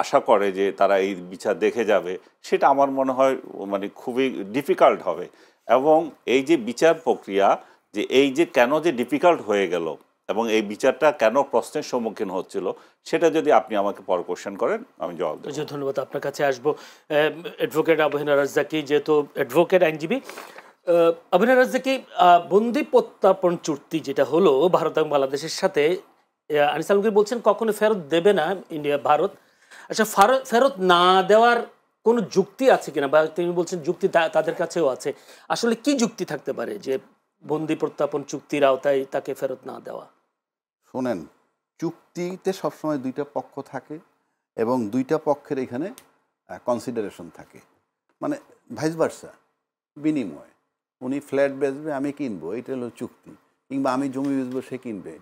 আশা করে যে তারা এই বিচার দেখে যাবে, সেটা আমার মনে হয় মানে খুবই ডিফিকাল্ট হবে। এবং এই যে বিচার প্রক্রিয়া, যে এই যে কেন যে ডিফিকাল্ট হয়ে গেল এবং এই বিচারটা কেন প্রশ্নের সম্মুখীন হচ্ছিল, সেটা যদি আপনি আমাকে পর কোশ্চেন করেন আমি জবাব দেব। ধন্যবাদ। আপনার কাছে আসবো অ্যাডভোকেট আবু হেনা রাজ্জাকী, যেহেতু অ্যাডভোকেট আইনজীবী। আবু হেনা রাজ্জাকী, বন্দি প্রত্যার্পণ চুক্তি যেটা হলো ভারত এবং বাংলাদেশের সাথে, আনিস আলমগীর বলছেন কখনো ফেরত দেবে না ইন্ডিয়া ভারত। আচ্ছা, ফেরত না দেওয়ার কোনো যুক্তি আছে কিনা, বা তিনি বলছেন যুক্তি তাদের কাছেও আছে, আসলে কি যুক্তি থাকতে পারে যে বন্দি প্রত্যার্পণ চুক্তির আওতায় তাকে ফেরত না দেওয়া? শোনেন, চুক্তিতে সবসময় দুইটা পক্ষ থাকে এবং দুইটা পক্ষের এখানে কনসিডারেশন থাকে, মানে ভাইস ভার্সা, বিনিময়। উনি ফ্ল্যাট বেচবে, আমি কিনবো, এটা হলো চুক্তি। কিংবা আমি জমি বেচবো, সে কিনবে,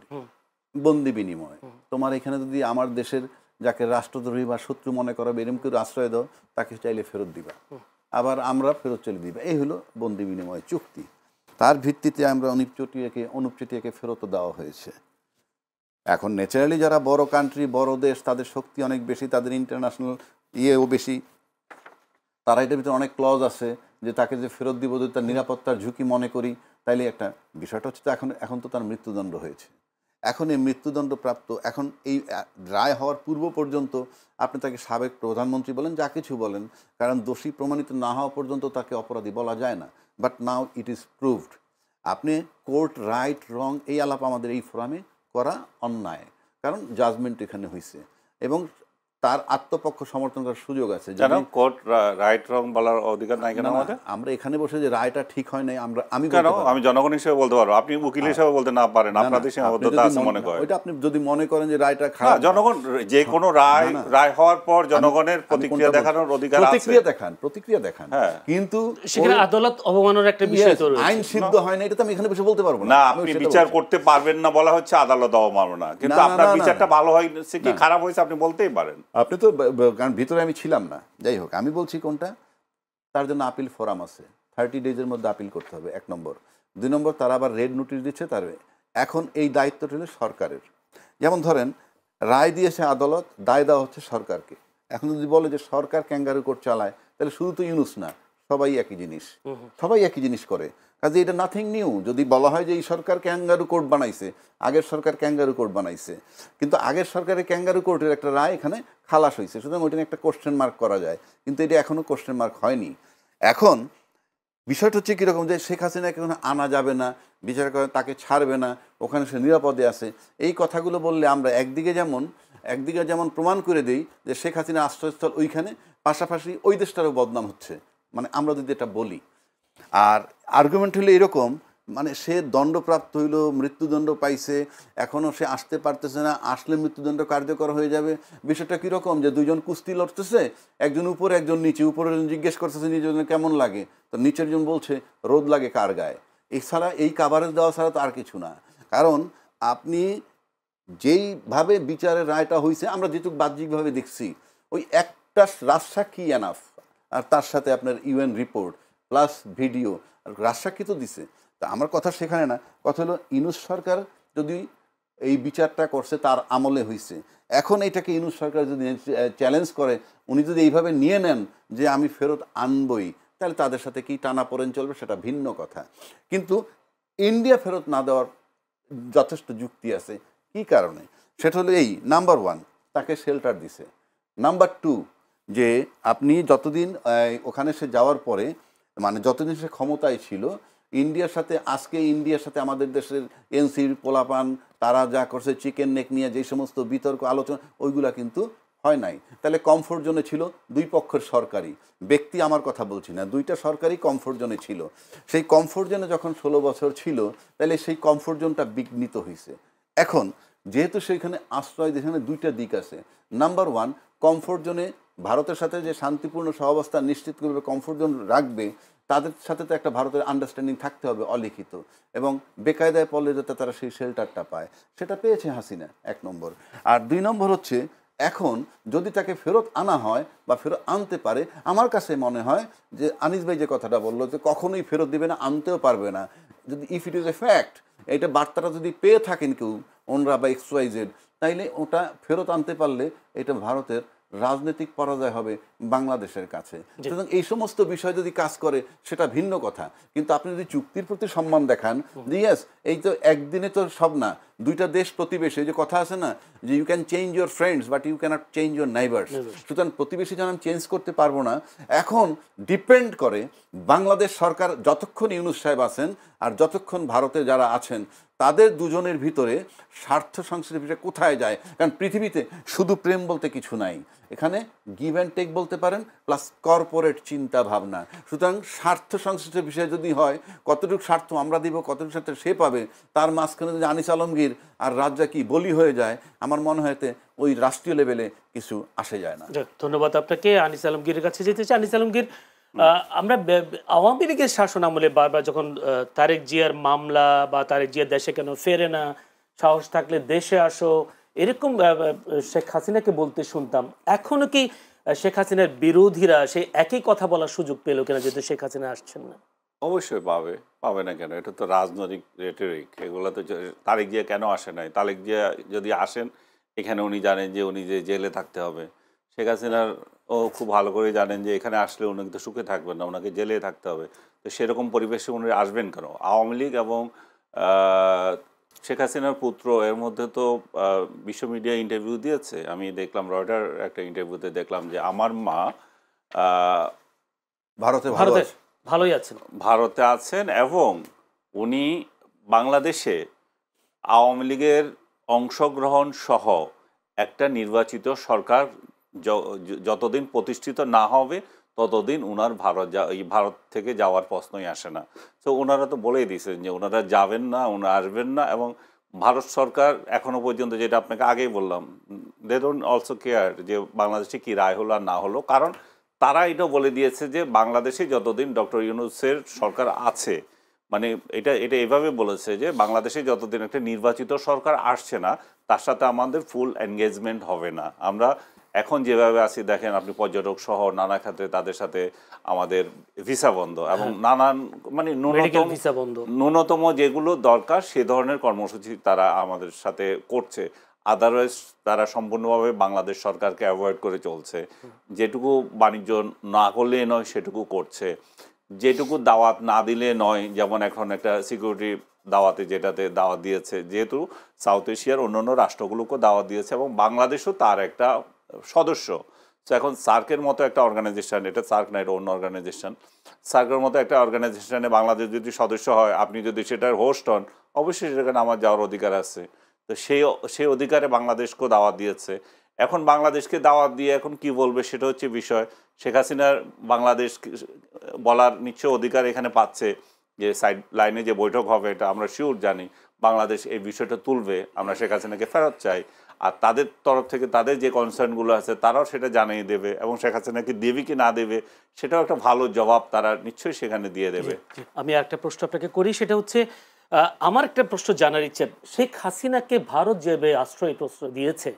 বন্দি বিনিময়। তোমার এখানে যদি আমার দেশের যাকে রাষ্ট্রদ্রোহী বা শত্রু মনে করা এরকম কেউ আশ্রয় দাও, তাকে চাইলে ফেরত দিবা, আবার আমরা ফেরত চলে দিবা। এই হলো বন্দি বিনিময় চুক্তি। তার ভিত্তিতে আমরা অনুপ চেটিয়াকে ফেরতও দেওয়া হয়েছে। এখন ন্যাচারালি যারা বড় কান্ট্রি, বড় দেশ, তাদের শক্তি অনেক বেশি, তাদের ইন্টারন্যাশনাল ইয়েও বেশি, তারা এটার ভিতরে অনেক ক্লজ আছে যে তাকে যে ফেরত দিব যদি তার নিরাপত্তার ঝুঁকি মনে করি, তাইলে একটা বিষয়টা হচ্ছে এখন তো তার মৃত্যুদণ্ড হয়েছে। এখন এই মৃত্যুদণ্ড প্রাপ্ত, এখন এই রায় হওয়ার পূর্ব পর্যন্ত আপনি তাকে সাবেক প্রধানমন্ত্রী বলেন, যা কিছু বলেন, কারণ দোষী প্রমাণিত না হওয়া পর্যন্ত তাকে অপরাধী বলা যায় না। But now it is proved. আপনি কোর্ট রাইট রং এই আলাপ আমাদের এই ফোরামে করা অন্যায়, কারণ জাজমেন্ট এখানে হয়েছে এবং তার আত্মপক্ষ সমর্থন করার সুযোগ আছে। কোর্ট রাইট রং বলার অধিকার নাই কেন আমাদের? আমরা এখানে বসে যে রায়টা ঠিক হয় নাই আমি জনগণ হিসেবে বলতে পারবো, আপনি উকিল হিসেবে বলতে না পারেন, আপনাদের সীমাবদ্ধতা আছে মনে করেন। ওইটা আপনি যদি মনে করেন যে রায়টা খারাপ, জনগণ যে কোনো রায় হওয়ার পর জনগণের প্রতিক্রিয়া দেখানোর অধিকার আছে। প্রতিক্রিয়া দেখান, কিন্তু সেখানে আদালত অবমাননার একটা বিষয় তো রয়েছে। আইন সিদ্ধ হয় না, এটা তো আমি এখানে বসে বলতে পারবো না। আপনি বিচার করতে পারবেন না বলা হচ্ছে আদালত অবমাননা, কিন্তু আপনার বিচারটা ভালো হয়েছে কি খারাপ হয়েছে আপনি বলতেই পারেন। আপনি তো, কারণ ভিতরে আমি ছিলাম না, যাই হোক আমি বলছি কোনটা। তার জন্য আপিল ফোরাম আছে, 30 ডেজের মধ্যে আপিল করতে হবে, 1 নম্বর। 2 নম্বর, তারা আবার রেড নোটিশ দিচ্ছে তার। এখন এই দায়িত্বটা হলো সরকারের। যেমন ধরেন রায় দিয়েছে আদালত, দায় দেওয়া হচ্ছে সরকারকে। এখন যদি বলে যে সরকার ক্যাঙ্গারু কোর্ট চালায়, তাহলে শুধু তো ইউনুস না, সবাই একই জিনিস করে। কাজে এটা নাথিং নিউ। যদি বলা হয় যে এই সরকার ক্যাঙ্গারু কোর্ট বানাইছে, আগের সরকার ক্যাঙ্গারু কোর্ট বানাইছে, কিন্তু আগের সরকারের ক্যাঙ্গারু কোর্টের একটা রায় এখানে খালাস হয়েছে, সুতরাং ওইটা একটা কোশ্চেন মার্ক করা যায়, কিন্তু এটা এখনও কোশ্চেন মার্ক হয়নি। এখন বিষয়টা হচ্ছে কীরকম, যে শেখ হাসিনাকে আনা যাবে না, বিচার করে তাকে ছাড়বে না, ওখানে সে নিরাপদে আছে। এই কথাগুলো বললে আমরা একদিকে যেমন প্রমাণ করে দিই যে শেখ হাসিনা আশ্রয়স্থল ওইখানে, পাশাপাশি ওই দেশটারও বদনাম হচ্ছে, মানে আমরা যদি এটা বলি। আর আর্গুমেন্ট হলো এরকম, মানে সে দণ্ডপ্রাপ্ত হইল, মৃত্যুদণ্ড পাইছে, এখনও সে আসতে পারতেছে না, আসলে মৃত্যুদণ্ড কার্যকর হয়ে যাবে। বিষয়টা কীরকম, যে দুজন কুস্তি লড়তেছে, একজন উপরে একজন নিচে, উপরের জন জিজ্ঞেস করতেছে নিজের কেমন লাগে, তো নিচের জন বলছে রোদ লাগে কার গায়ে। এছাড়া এই কাভারেজ দেওয়া ছাড়া তো আর কিছু না। কারণ আপনি যেইভাবে বিচারের রায়টা হয়েছে, আমরা যেটুকু বাহ্যিকভাবে দেখছি, ওই একটা রাজসাক্ষী এনাফ, আর তার সাথে আপনার ইউএন রিপোর্ট প্লাস ভিডিও, আর রাজসাক্ষী তো দিছে। তা আমার কথা সেখানে না, কথা হলো ইউনূস সরকার যদি এই বিচারটা করছে তার আমলে হয়েছে, এখন এটাকে ইউনূস সরকার যদি চ্যালেঞ্জ করে, উনি যদি এইভাবে নিয়ে নেন যে আমি ফেরত আনবই, তাহলে তাদের সাথে কি টানাপোড়েন চলবে সেটা ভিন্ন কথা। কিন্তু ইন্ডিয়া ফেরত না দেওয়ার যথেষ্ট যুক্তি আছে। কি কারণে? সেটা হলো এই, নাম্বার 1 তাকে শেল্টার দিছে, নাম্বার 2 যে আপনি যতদিন ওখানে সে যাওয়ার পরে, মানে যতদিন সে ক্ষমতায় ছিল, ইন্ডিয়ার সাথে আমাদের দেশের এনসির পোলাপান তারা যা করছে, চিকেন নেক নিয়ে যে সমস্ত বিতর্ক আলোচনা, ওইগুলা কিন্তু হয় নাই। তাহলে কমফোর্ট জোনে ছিল দুই পক্ষের সরকারি ব্যক্তি, আমার কথা বলছি না, দুইটা সরকারি কমফোর্ট জোনে ছিল। সেই কমফোর্ট জোনে যখন 16 বছর ছিল, তাহলে সেই কমফোর্ট জোনটা বিঘ্নিত হয়েছে। এখন যেহেতু সেখানে আশ্রয়, যেখানে দুইটা দিক আছে। নাম্বার ওয়ান, কমফোর্ট জোনে ভারতের সাথে যে শান্তিপূর্ণ সহাবস্থান নিশ্চিত করবে, কমফোর্ট জোন রাখবে, তাদের সাথে তো একটা ভারতের আন্ডারস্ট্যান্ডিং থাকতে হবে অলিখিত, এবং বেকায়দায় পড়লে যাতে তারা সেই শেল্টারটা পায়, সেটা পেয়েছে হাসিনা, 1 নম্বর। আর 2 নম্বর হচ্ছে, এখন যদি তাকে ফেরত আনা হয় বা ফেরত আনতে পারে, আমার কাছে মনে হয় যে আনিস ভাই যে কথাটা বললো যে কখনোই ফেরত দিবে না, আনতেও পারবে না, যদি if it is a fact, এটা বার্তাটা যদি পেয়ে থাকেন কেউ, ওনরা বা XYZ, তাইলে ওটা ফেরত আনতে পারলে এটা ভারতের রাজনৈতিক পরাজয় হবে বাংলাদেশের কাছে। সুতরাং এই সমস্ত বিষয় যদি কাজ করে সেটা ভিন্ন কথা, কিন্তু আপনি যদি চুক্তির প্রতি সম্মান দেখান, ইয়েস, এই তো একদিনে তো সব না, দুইটা দেশ প্রতিবেশী, যে কথা আছে না যে you can change your friends but you can't change your neighbours. সুতরাং প্রতিবেশী যেন চেঞ্জ করতে পারবো না, এখন ডিপেন্ড করে বাংলাদেশ সরকার যতক্ষণ ইউনূস সাহেব আছেন আর যতক্ষণ ভারতে যারা আছেন, তাদের দুজনের ভিতরে স্বার্থ সংশ্লিষ্ট বিষয় কোথায় যায়। কারণ পৃথিবীতে শুধু প্রেম বলতে কিছু নাই, এখানে গিভ অ্যান্ড টেক বলতে পারেন, প্লাস কর্পোরেট চিন্তা ভাবনা। সুতরাং স্বার্থ সংশ্লিষ্ট বিষয় যদি হয়, কতটুকু স্বার্থ আমরা দিব, কতটুকু স্বার্থ সে পাবে, তার মাঝখানে যদি আনিস আলমগীর আর রাজ্জাকি বলি হয়ে যায়, আমার মনে হয় ওই রাষ্ট্রীয় লেভেলে কিছু আসে যায় না। ধন্যবাদ আপনাকে। আনিস আলমগীরের কাছে যেতে চাই। আনিস আলমগীর, আমরা আওয়ামী লীগের শাসন আমলে বারবার যখন তারেক জিয়ার মামলা বা তারেক জিয়া দেশে কেন ফেরে না, সাহস থাকলে দেশে আসো, এরকম শেখ হাসিনাকে বলতে শুনতাম, এখনো কি শেখ হাসিনার বিরোধীরা সেই একই কথা বলার সুযোগ পেল কিনা, যেহেতু শেখ হাসিনা আসছেন না? অবশ্যই পাবে, পাবে না কেন? এটা তো রাজনৈতিক রেটরিক, এগুলো তো। তারেক জিয়া কেন আসে নাই? তারেক জিয়া যদি আসেন, এখানে উনি জানেন যে উনি যে জেলে থাকতে হবে। শেখ হাসিনার ও খুব ভালো করে জানেন যে এখানে আসলে উনি কিন্তু সুখে থাকবেন না, ওনাকে জেলে থাকতে হবে। তো সেরকম পরিবেশে উনি আসবেন কেন? আওয়ামী লীগ এবং শেখ হাসিনার পুত্র এর মধ্যে তো বিশ্ব মিডিয়া ইন্টারভিউ দিয়েছে। আমি দেখলাম রয়টার একটা ইন্টারভিউতে দেখলাম যে আমার মা ভারতে ভালোই আছেন, ভারতে আছেন, এবং উনি বাংলাদেশে আওয়ামী লীগের অংশগ্রহণ সহ একটা নির্বাচিত সরকার যতদিন প্রতিষ্ঠিত না হবে ততদিন ওনার ভারত থেকে যাওয়ার প্রশ্নই আসে না। তো ওনারা তো বলেই দিয়েছেন যে ওনারা যাবেন না, ওনারা আসবেন না। এবং ভারত সরকার এখনো পর্যন্ত, যেটা আপনাকে আগেই বললাম, দে ডোন্ট অলসো কেয়ার যে বাংলাদেশে কি রায় হলো আর না হলো, কারণ তারা এটা বলে দিয়েছে যে বাংলাদেশে যতদিন ডক্টর ইউনূসের সরকার আছে, মানে এটা এভাবে বলেছে যে বাংলাদেশে যতদিন একটা নির্বাচিত সরকার আসছে না, তার সাথে আমাদের ফুল এনগেজমেন্ট হবে না। আমরা এখন যেভাবে আছি, দেখেন আপনি, পর্যটক সহ নানা ক্ষেত্রে তাদের সাথে আমাদের ভিসা বন্ধ, এবং নানান মানে ন্যূনতম যেগুলো দরকার সে ধরনের কর্মসূচি তারা আমাদের সাথে করছে। আদারওয়াইজ তারা সম্পূর্ণভাবে বাংলাদেশ সরকারকে অ্যাভয়েড করে চলছে। যেটুকু বাণিজ্য না করলে নয় সেটুকু করছে, যেটুকু দাওয়াত না দিলে নয়, যেমন এখন একটা সিকিউরিটি দাওয়াতে যেটাতে দাওয়াত দিয়েছে, যেহেতু সাউথ এশিয়ার অন্যান্য রাষ্ট্রগুলোকেও দাওয়াত দিয়েছে এবং বাংলাদেশও তার একটা সদস্য। তো এখন সার্কের মতো একটা অর্গানাইজেশন, এটা সার্ক না, এটা অন্য অর্গানাইজেশন, সার্কের মতো একটা অর্গানাইজেশনে বাংলাদেশ যদি সদস্য হয়, আপনি যদি সেটার হোস্ট হন, অবশ্যই সেখানে আমার যাওয়ার অধিকার আছে। তো সেই অধিকারে বাংলাদেশকেও দাওয়াত দিয়েছে। এখন বাংলাদেশকে দাওয়াত দিয়ে এখন কি বলবে সেটা হচ্ছে বিষয়। শেখ হাসিনার বাংলাদেশ বলার নিশ্চয় অধিকার এখানে পাচ্ছে, যে সাইড লাইনে যে বৈঠক হবে এটা আমরা শিওর জানি বাংলাদেশ এই বিষয়টা তুলবে, আমরা শেখ হাসিনাকে ফেরত চাই। আর তাদের তরফ থেকে তাদের যে কনসার্নগুলো আছে তারাও সেটা জানিয়ে দেবে, এবং শেখ হাসিনাকে দেবে কি না দেবে সেটাও একটা ভালো জবাব তারা নিশ্চয়ই সেখানে দিয়ে দেবে। আমি একটা প্রশ্ন আপনাকে করি, সেটা হচ্ছে, আমার একটা প্রশ্ন জানার ইচ্ছে, শেখ হাসিনাকে ভারত যেভাবে আশ্রয় প্রশ্রয় দিয়েছে,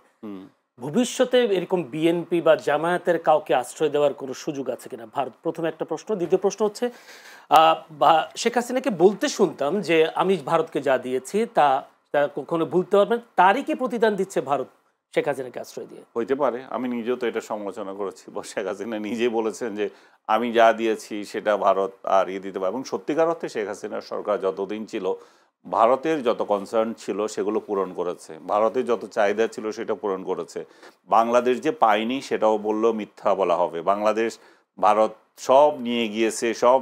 ভবিষ্যতে এরকম বিএনপি বা জামায়াতের কাউকে আশ্রয় দেওয়ার কোনো সুযোগ আছে কিনা ভারত? প্রথমে একটা প্রশ্ন। দ্বিতীয় প্রশ্ন হচ্ছে, শেখ হাসিনাকে বলতে শুনতাম যে আমি ভারতকে যা দিয়েছি তা কখনো ভুলতে পারবেন, তারই কি প্রতিদান দিচ্ছে ভারত শেখ হাসিনাকে আশ্রয় দিয়ে? হইতে পারে, আমি নিজেও তো এটা সমালোচনা করেছি। শেখ হাসিনা নিজে বলেছেন যে আমি যা দিয়েছি সেটা ভারত আর দিতে পারে, এবং সত্যিকার অর্থে শেখ হাসিনার সরকার যতদিন ছিল ভারতের যত কনসার্ন ছিল সেগুলো পূরণ করেছে, ভারতের যত চাহিদা ছিল সেটা পূরণ করেছে। বাংলাদেশ যে পায়নি সেটাও বললেও মিথ্যা বলা হবে। বাংলাদেশ, ভারত সব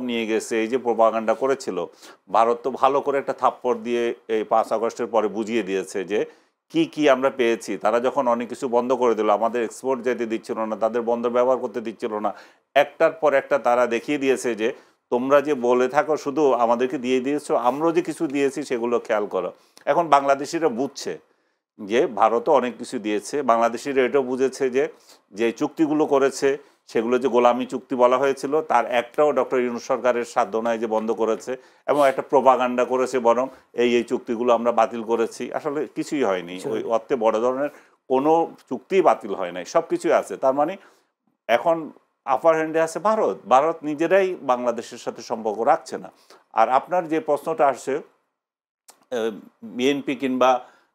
নিয়ে গেছে। এই যে প্রোপাগান্ডা করেছিল, ভারত তো ভালো করে একটা থাপ্পড় দিয়ে এই 5 আগস্টের পরে বুঝিয়ে দিয়েছে যে কি আমরা পেয়েছি। তারা যখন অনেক কিছু বন্ধ করে দিল, আমাদের এক্সপোর্ট যেতে দিচ্ছিল না, তাদের বন্দর ব্যবহার করতে দিচ্ছিল না, একটার পর একটা তারা দেখিয়ে দিয়েছে যে তোমরা যে বলে থাকো শুধু আমাদেরকে দিয়ে দিয়েছো, আমরাও যে কিছু দিয়েছি সেগুলো খেয়াল করো। এখন বাংলাদেশিরা বুঝছে যে ভারতও অনেক কিছু দিয়েছে, বাংলাদেশিরা এটাও বুঝেছে যে যে চুক্তিগুলো করেছে সেগুলো যে গোলামি চুক্তি বলা হয়েছিল তার একটাও ডক্টর ইউনূস সরকারের সাধ্য নয় যে বন্ধ করেছে, এবং একটা প্রোপাগান্ডা করেছে বরং এই চুক্তিগুলো আমরা বাতিল করেছি। আসলে কিছুই হয়নি, ওই অর্থে বড় ধরনের কোনো চুক্তিই বাতিল হয় নাই, সব কিছুই আছে। তার মানে এখন আপার হ্যান্ডে আছে ভারত, ভারত নিজেরাই বাংলাদেশের সাথে সম্পর্ক রাখছে না। আর আপনার যে প্রশ্নটা আসছে বিএনপি কিংবা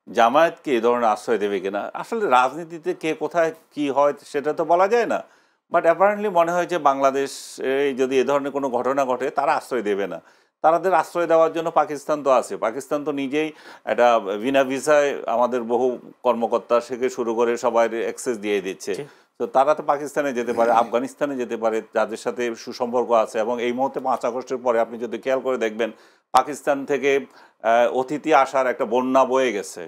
জামায়াতকে এ ধরনের আশ্রয় দেবে কিনা, আসলে রাজনীতিতে কে কোথায় কি হয় সেটা তো বলা যায় না, বাট অ্যাপারেন্টলি মনে হয় যে বাংলাদেশ যদি এ ধরনের কোনো ঘটনা ঘটে তারা আশ্রয় দেবে না। তাদের আশ্রয় দেওয়ার জন্য পাকিস্তান তো আছে, পাকিস্তান তো নিজেই একটা বিনা ভিসায় আমাদের বহু কর্মকর্তা থেকে শুরু করে সবাই অ্যাক্সেস দিয়ে দিচ্ছে। তো তারা তো পাকিস্তানে যেতে পারে, আফগানিস্তানে যেতে পারে, যাদের সাথে সুসম্পর্ক আছে। এবং এই মুহূর্তে 5 আগস্টের পরে আপনি যদি খেয়াল করে দেখবেন পাকিস্তান থেকে অতিথি আসার একটা বন্যা বয়ে গেছে,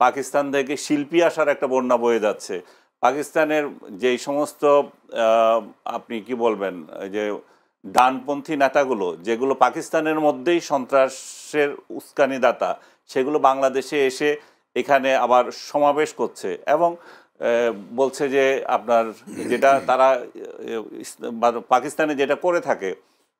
পাকিস্তান থেকে শিল্পী আসার একটা বন্যা বয়ে যাচ্ছে। পাকিস্তানের যেই সমস্ত আপনি কি বলবেন যে ডানপন্থী নেতাগুলো যেগুলো পাকিস্তানের মধ্যেই সন্ত্রাসের উস্কানিদাতা, সেগুলো বাংলাদেশে এসে এখানে আবার সমাবেশ করছে এবং বলছে যে আপনার যেটা তারা পাকিস্তানে যেটা করে থাকে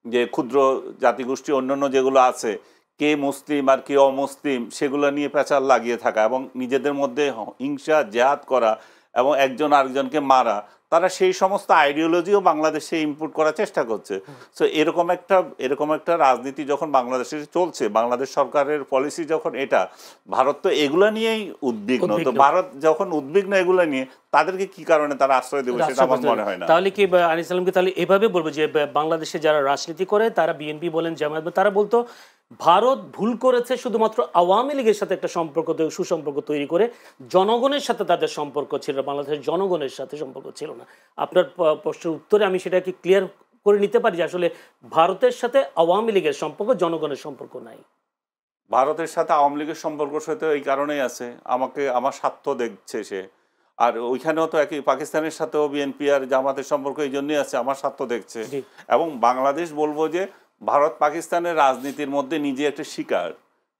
যে ক্ষুদ্র জাতিগোষ্ঠী অন্যান্য যেগুলো আছে, কে মুসলিম আর কে অমুসলিম সেগুলো নিয়ে পেঁচাল লাগিয়ে থাকা এবং নিজেদের মধ্যে হিংসা জেহাদ করা এবং একজন আরেকজনকে মারা, তারা সেই সমস্ত আইডিওলজিও বাংলাদেশে ইম্পোর্ট করার চেষ্টা করছে। সো এরকম একটা রাজনীতি যখন বাংলাদেশে চলছে, বাংলাদেশ সরকারের পলিসি যখন এটা, ভারত তো এগুলো নিয়েই উদ্বিগ্ন। তো ভারত যখন উদ্বিগ্ন এগুলো নিয়ে, তাদেরকে কি কারণে তারা আশ্রয় দেবে সেটা আমার মনে হয় না। তাহলে কি আনিস সালামকে তাহলে এভাবে বলবো যে বাংলাদেশে যারা রাজনীতি করে তারা বিএনপি বলেন জামায়াত, তারা বলতো ভারত ভুল করেছে শুধুমাত্র আওয়ামী লীগের সাথে একটা সুসম্পর্ক তৈরি করে, জনগণের সাথে তাদের সম্পর্ক ছিল, বাংলাদেশের জনগণের সাথে সম্পর্ক ছিল না। আপনার প্রশ্নের উত্তরে আমি সেটাকে ক্লিয়ার করে নিতে পারি যে আসলে ভারতের সাথে আওয়ামী লীগের সম্পর্ক, জনগণের সম্পর্ক নাই। ভারতের সাথে আওয়ামী লীগের সম্পর্ক সাথে এই কারণেই আছে, আমার স্বার্থ দেখছে সে। আর ওইখানেও তো একই, পাকিস্তানের সাথেও বিএনপি আর জামাতের সম্পর্ক এই জন্যই আছে, আমার স্বার্থ দেখছে। এবং বাংলাদেশ বলবো যে ভারত পাকিস্তানের রাজনীতির মধ্যে নিজে একটা শিকার,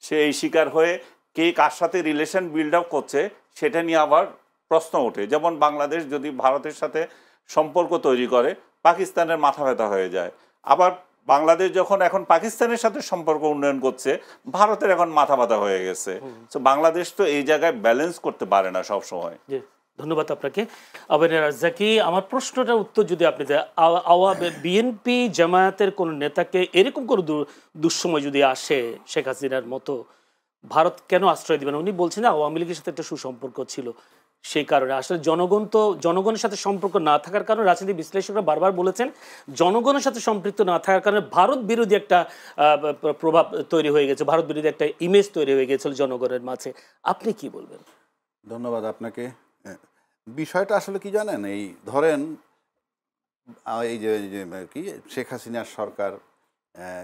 সে এই শিকার হয়ে কে কার সাথে রিলেশন বিল্ড আপ করছে সেটা নিয়ে আবার প্রশ্ন ওঠে। যেমন বাংলাদেশ যদি ভারতের সাথে সম্পর্ক তৈরি করে, পাকিস্তানের মাথা ব্যথা হয়ে যায়। আবার বাংলাদেশ যখন এখন পাকিস্তানের সাথে সম্পর্ক উন্নয়ন করছে, ভারতের এখন মাথা ব্যথা হয়ে গেছে। তো বাংলাদেশ তো এই জায়গায় ব্যালেন্স করতে পারে না সব সময়। ধন্যবাদ আপনাকে আবেদ রাজ্জাকি। আমার প্রশ্নটার উত্তর যদি আপনি দেন, বিএনপি জামায়াতের কোন নেতাকে এরকম কোনো দুঃসময় যদি আসে শেখ হাসিনার মতো, ভারত কেন আশ্রয় দিবে না? উনি বলছেন যে আওয়ামী লীগের সাথে একটা সুসম্পর্ক ছিল, সেই কারণে। আসলে জনগণের সাথে সম্পর্ক না থাকার কারণে, রাজনীতি বিশ্লেষকরা বারবার বলেছেন জনগণের সাথে সম্পৃক্ত না থাকার কারণে ভারত বিরোধী একটা প্রভাব তৈরি হয়ে গেছে, ভারত বিরোধী একটা ইমেজ তৈরি হয়ে গেছিল জনগণের মাঝে। আপনি কি বলবেন? ধন্যবাদ আপনাকে। বিষয়টা আসলে কি জানেন, এই ধরেন এই যে কি শেখ হাসিনার সরকার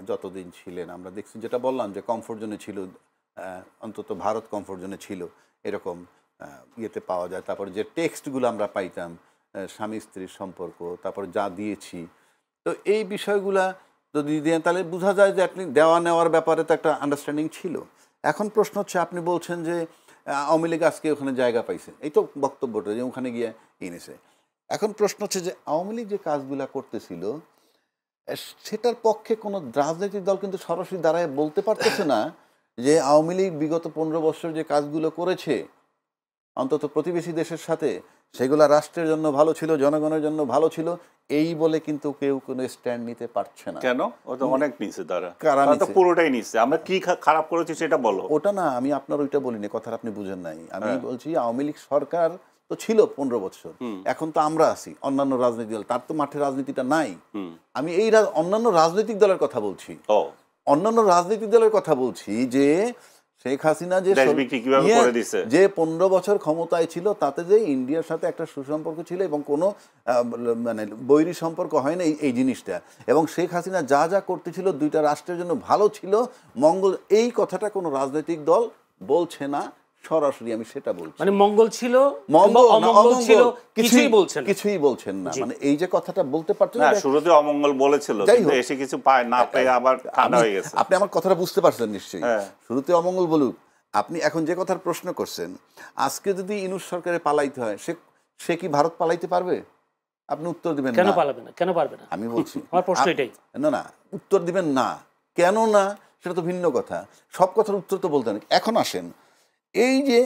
যতদিন ছিলেন আমরা দেখছি, যেটা বললাম যে কমফোর্ট জোনে ছিল, অন্তত ভারত কমফোর্ট জোনে ছিল, এরকম ইয়েতে পাওয়া যায়। তারপরে যে টেক্সটগুলো আমরা পাইতাম স্বামী স্ত্রীর সম্পর্ক, তারপর যা দিয়েছি, তো এই বিষয়গুলা যদি দেন তাহলে বোঝা যায় যে আপনি দেওয়া নেওয়ার ব্যাপারে তো একটা আন্ডারস্ট্যান্ডিং ছিল। এখন প্রশ্ন হচ্ছে, আপনি বলছেন যে আওয়ামী লীগ আজকে ওখানে জায়গা পাইছে, এই তো বক্তব্যটা যে ওখানে গিয়ে এনেছে। এখন প্রশ্ন হচ্ছে যে আওয়ামী লীগ যে কাজগুলা করতেছিল সেটার পক্ষে কোনো রাজনৈতিক দল কিন্তু সরাসরি দাঁড়ায় বলতে পারতেছে না যে আওয়ামী লীগ বিগত 15 বছর যে কাজগুলো করেছে অন্তত প্রতিবেশী দেশের সাথে, সেগুলা রাষ্ট্রের জন্য ভালো ছিল, জনগণের জন্য ভালো ছিল, এই বলে কিন্তু কেউ কোনো স্ট্যান্ড নিতে পারছে না। কেন? ওটা অনেক নিচে, তারা তো পুরোটাই নিচে। আমরা কি খারাপ করেছি সেটা বলো। ওটা না, আমি আপনার ওইটা বলিনি, কথাটা আপনি বুঝেন নাই। আমি বলছি আওয়ামী লীগ সরকার তো ছিল 15 বছর, এখন তো আমরা আছি, অন্যান্য রাজনৈতিক দল, তার তো মাঠে রাজনীতিটা নাই। আমি এই অন্যান্য রাজনৈতিক দলের কথা বলছি, অন্যান্য রাজনৈতিক দলের কথা বলছি যে শেখ হাসিনা যে 15 বছর ক্ষমতায় ছিল, তাতে যে ইন্ডিয়ার সাথে একটা সুসম্পর্ক ছিল এবং কোনো মানে বৈরী সম্পর্ক হয় না এই জিনিসটা, এবং শেখ হাসিনা যা যা করতেছিল দুইটা রাষ্ট্রের জন্য ভালো ছিল, মঙ্গল, এই কথাটা কোনো রাজনৈতিক দল বলছে না সরাসরি। আমি সেটা বলছি, মানে মঙ্গল ছিল, কিছুই বলছেন না। মানে এই যে কথাটা বলতে পারছেন না, শুরুতে অমঙ্গল বলেছিল, এসে কিছু পায় না পেয়ে আবার ঠান্ডা হয়ে গেছে। আপনি আমার কথাটা বুঝতে পারছেন নিশ্চয়ই। শুরুতে অমঙ্গল বলুক, আপনি এখন যে কথার প্রশ্ন করছেন, আজকে যদি ইউনূস সরকারে পালাইতে হয়, সে কি ভারত পালাইতে পারবে? আপনি উত্তর দিবেন কেন না। পালাবে না, কেন পারবে না? আমি বলছি আমার প্রশ্ন এটাই। না, উত্তর দিবেন না। কেন না সেটা তো ভিন্ন কথা। সব কথার উত্তর তো বলতে নেই। এখন আসেন, এই যে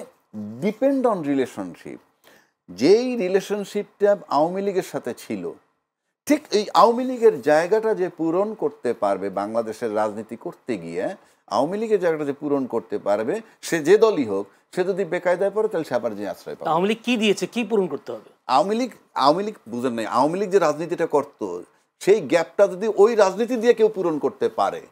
ডিপেন্ড অন রিলেশনশিপ, যেই রিলেশনশিপটা আওয়ামী লীগের সাথে ছিল, ঠিক এই আওয়ামী লীগের জায়গাটা যে পূরণ করতে পারবে বাংলাদেশের রাজনীতি করতে গিয়ে, আওয়ামী লীগের জায়গাটা যে পূরণ করতে পারবে, সে যে দলই হোক, সে যদি বেকায়দায় পড়ে তাহলে সে আবার যে আশ্রয় পাবে। আওয়ামী লীগ কি দিয়েছে, কি পূরণ করতে হবে? আওয়ামী লীগ বুঝেন নাই, আওয়ামী লীগ যে রাজনীতিটা করত, সেই গ্যাপটা যদি ওই রাজনীতি দিয়ে কেউ পূরণ করতে পারে,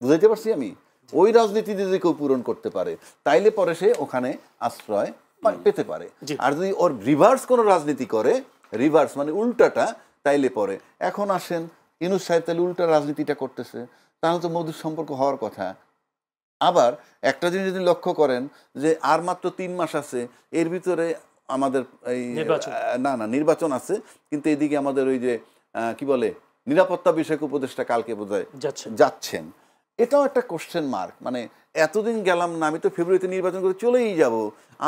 বুঝাইতে পারছি আমি, ওই রাজনীতি দিয়ে যদি কেউ পূরণ করতে পারে, তাইলে পরে সে ওখানে আশ্রয় পেতে পারে। আর যদি ওর রিভার্স কোনো রাজনীতি করে, রিভার্স মানে উল্টাটা, তাইলে পরে এখন আসেন ইউনূস সাহেব তাহলে উল্টা রাজনীতিটা করতেছে, তাহলে তো মধুর সম্পর্ক হওয়ার কথা। আবার একটা জিনিস যদি লক্ষ্য করেন যে আর মাত্র 3 মাস আছে, এর ভিতরে আমাদের এই নির্বাচন আছে, কিন্তু এদিকে আমাদের ওই যে কি বলে নিরাপত্তা বিষয়ক উপদেষ্টা কালকে বোধহয় যাচ্ছেন। এটাও একটা কোশ্চেন মার্ক। মানে এতদিন গেলাম না, আমি তো ফেব্রুয়ারিতে নির্বাচন করে চলেই যাব,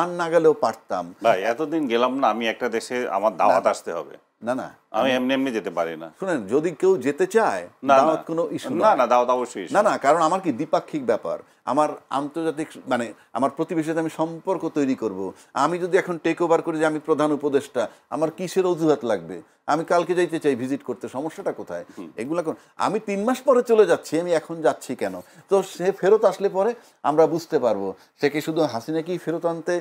আর না গেলেও পারতাম। ভাই এতদিন গেলাম না, আমি একটা দেশে আমার দাওয়াত আসতে হবে। না আমি এমনি যেতে পারি না। শুনেন, যদি কেউ যেতে চায়, দাওয়াত কোনো ইস্যু না, দাওয়াত অবশ্যই না, কারণ আমার কি দ্বিপাক্ষিক ব্যাপার, আমার আন্তর্জাতিক মানে আমার প্রতিবেশীর সাথে আমি সম্পর্ক তৈরি করব। আমি যদি এখন টেক ওভার করি যে আমি প্রধান উপদেষ্টা, আমার কিসের অজুহাত লাগবে? আমি কালকে যাইতে চাই ভিজিট করতে, সমস্যাটা কোথায়? এগুলা আমি 3 মাস পরে চলে যাচ্ছি, আমি এখন যাচ্ছি কেন? তো সে ফেরত আসলে পরে আমরা বুঝতে পারবো সে কি শুধু হাসিনাকেই ফেরত আনতে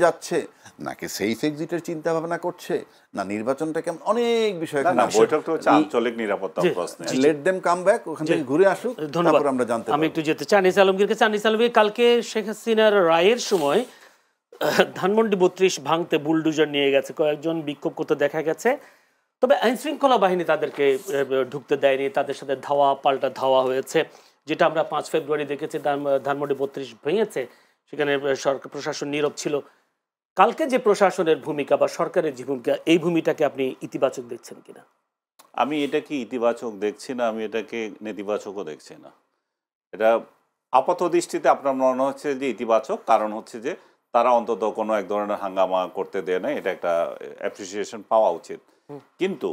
যাচ্ছে, নাকি সেফ এক্সিটের চিন্তা ভাবনা করছে, না নির্বাচনটা কেমন, অনেক বিষয়। বৈঠক তো আঞ্চলিক নিরাপত্তা প্রশ্নে। লেট দেম কাম ব্যাক, ওখান থেকে ঘুরে আসুক, তারপর আমরা জানতে পারবো। আমি একটু যেতে চাই আনিস আলমগীরকে। আনিস আলমগীর, কালকে শেখ হাসিনার রায়ের সময় ধানমন্ডি 32 ভাঙতে বুলডোজার নিয়ে গেছে, কয়েকজন বিক্ষোভ করতে দেখা গেছে, তবে আইনশৃঙ্খলা বাহিনী তাদেরকে ঢুকতে দেয়নি, তাদের সাথে ধাওয়া পাল্টা ধাওয়া হয়েছে, যেটা আমরা 5 ফেব্রুয়ারি দেখেছি। ধানমন্ডি 32 ভেঙেছে, সেখানে সরকার প্রশাসন নীরব ছিল। কালকে যে প্রশাসনের ভূমিকা বা সরকারের যে ভূমিকা, এই ভূমিটাকে আপনি ইতিবাচক দেখছেন কিনা? আমি এটাকে ইতিবাচক দেখছি না, আমি এটাকে নেতিবাচকও দেখছি না। এটা আপাত দৃষ্টিতে আপনার মনে হচ্ছে যে ইতিবাচক, কারণ হচ্ছে যে তারা অন্তত কোনো এক ধরনের হাঙ্গামা করতে দেয় না, এটা একটা অ্যাপ্রিসিয়েশন পাওয়া উচিত। কিন্তু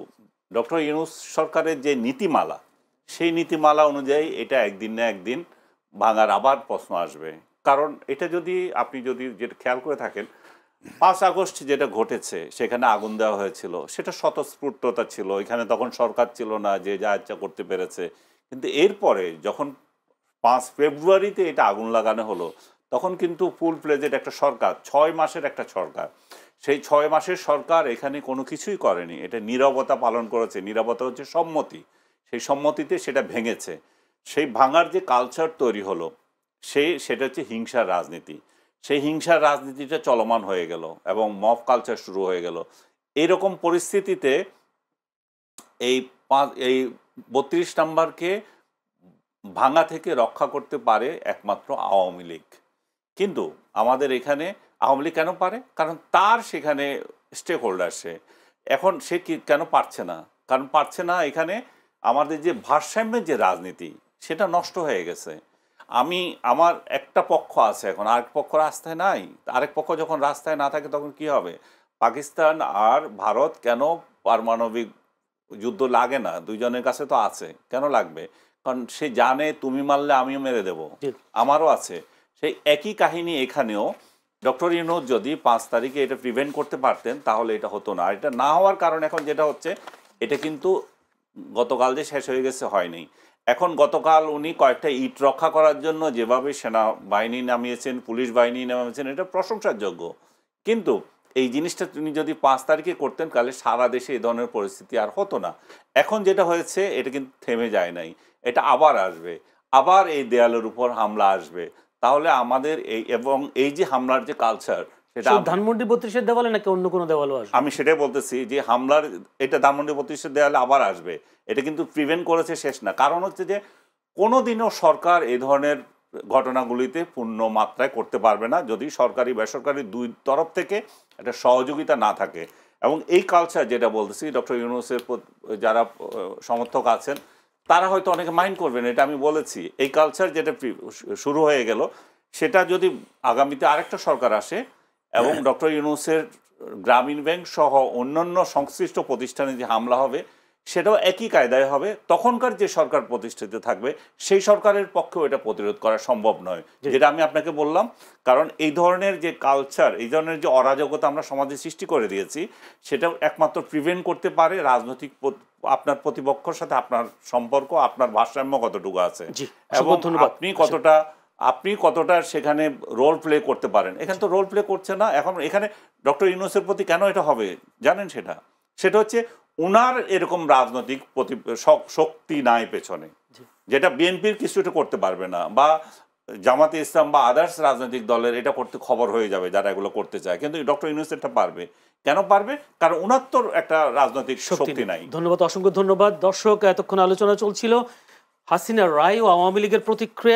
ডক্টর ইউনূস সরকারের যে নীতিমালা, সেই নীতিমালা অনুযায়ী এটা একদিন না একদিন ভাঙার আবার প্রশ্ন আসবে। কারণ এটা যদি আপনি যেটা খেয়াল করে থাকেন, 5 আগস্ট যেটা ঘটেছে, সেখানে আগুন দেওয়া হয়েছিল, সেটা স্বতঃস্ফূর্ততা ছিল, এখানে তখন সরকার ছিল না যে যা ইচ্ছা করতে পেরেছে। কিন্তু এরপরে যখন 5 ফেব্রুয়ারিতে এটা আগুন লাগানো হলো, তখন কিন্তু ফুল ফ্লেজেড একটা সরকার, 6 মাসের একটা সরকার, সেই 6 মাসের সরকার এখানে কোনো কিছুই করেনি, এটা নীরবতা পালন করেছে। নীরবতা হচ্ছে সম্মতি, সেই সম্মতিতে সেটা ভেঙেছে। সেই ভাঙার যে কালচার তৈরি হলো, সেটা হচ্ছে হিংসার রাজনীতি। সেই হিংসার রাজনীতিটা চলমান হয়ে গেল এবং মব কালচার শুরু হয়ে গেল। এইরকম পরিস্থিতিতে এই 32 নাম্বারকে ভাঙা থেকে রক্ষা করতে পারে একমাত্র আওয়ামী লীগ। কিন্তু আমাদের এখানে আওয়ামী লীগ কেন পারে? কারণ তার সেখানে স্টেক হোল্ডার সে। এখন সে কেন পারছে না? কারণ পারছে না, এখানে আমাদের যে ভারসাম্যের যে রাজনীতি, সেটা নষ্ট হয়ে গেছে। আমার একটা পক্ষ আছে, এখন আরেক পক্ষ রাস্তায় নাই। আরেক পক্ষ যখন রাস্তায় না থাকে তখন কি হবে? পাকিস্তান আর ভারত কেন পারমাণবিক যুদ্ধ লাগে না? দুইজনের কাছে তো আছে, কেন লাগবে? কারণ সে জানে তুমি মারলে আমিও মেরে দেব, আমারও আছে। সেই একই কাহিনী এখানেও। ডক্টর ইউনূস যদি 5 তারিখে এটা প্রিভেন্ট করতে পারতেন, তাহলে এটা হতো না। আর এটা না হওয়ার কারণ এখন যেটা হচ্ছে, এটা কিন্তু গতকাল যে শেষ হয়ে গেছে হয়নি। এখন গতকাল উনি কয়েকটা ইট রক্ষা করার জন্য যেভাবে সেনাবাহিনী নামিয়েছেন, পুলিশ বাহিনী নামিয়েছেন, এটা প্রশংসার যোগ্য। কিন্তু এই জিনিসটা তিনি যদি 5 তারিখে করতেন, তাহলে সারা দেশে এই ধরনের পরিস্থিতি আর হতো না। এখন যেটা হয়েছে, এটা কিন্তু থেমে যায় নাই, এটা আবার আসবে, আবার এই দেয়ালের উপর হামলা আসবে। তাহলে আমাদের এই যে হামলার যে কালচার, সেটা ধানমন্ডি 32-এর দেওয়ালে নাকি অন্য কোনো দেওয়ালও আসবে? আমি সেটাই বলতেছি যে হামলার এটা ধানমন্ডি 32-এর দেওয়ালে আবার আসবে। এটা কিন্তু প্রিভেন্ট করেছে শেষ না। কারণ হচ্ছে যে কোনোদিনও সরকার এই ধরনের ঘটনাগুলিতে পূর্ণ মাত্রায় করতে পারবে না যদি সরকারি বেসরকারি দুই তরফ থেকে একটা সহযোগিতা না থাকে। এবং এই কালচার যেটা বলতেছি, ডক্টর ইউনূসের যারা সমর্থক আছেন তারা হয়তো অনেকে মাইন্ড করবেন, এটা আমি বলেছি। এই কালচার যেটা শুরু হয়ে গেল, সেটা যদি আগামীতে আরেকটা সরকার আসে এবং ডক্টর ইউনূসের গ্রামীণ ব্যাংক সহ অন্যান্য সংশ্লিষ্ট প্রতিষ্ঠানে যে হামলা হবে সেটাও একই কায়দায় হবে, তখনকার যে সরকার প্রতিষ্ঠিত থাকবে সেই সরকারের পক্ষেও এটা প্রতিরোধ করা সম্ভব নয়, যেটা আমি আপনাকে বললাম। কারণ এই ধরনের যে কালচার, এই ধরনের যে অরাজকতা আমরা সমাজে সৃষ্টি করে দিয়েছি, সেটা একমাত্র প্রিভেন্ট করতে পারে রাজনৈতিক আপনার প্রতিপক্ষের সাথে আপনার সম্পর্ক, আপনার ভারসাম্য কতটুকু আছে এবং আপনি কতটা সেখানে রোল প্লে করতে পারেন। এখানে তো রোল প্লে করছে না। এখন এখানে ডক্টর ইউনূসের প্রতি কেন এটা হবে জানেন? সেটা হচ্ছে উনার এরকম রাজনৈতিক শক্তি নাই পেছনে, যেটা বিএনপির কিছু এটা করতে পারবে না, বা জামাতে ইসলাম বা আদার্স রাজনৈতিক দলের এটা করতে খবর হয়ে যাবে যারা এগুলো করতে চায়। কিন্তু ডক্টর ইউনূস এটা পারবে। কেন পারবে? কারণ উনার তো একটা রাজনৈতিক শক্তি নাই। ধন্যবাদ, অসংখ্য ধন্যবাদ। দর্শক, এতক্ষণ আলোচনা চলছিল হাসিনা রায় ও আওয়ামী লীগের প্রতিক্রিয়া।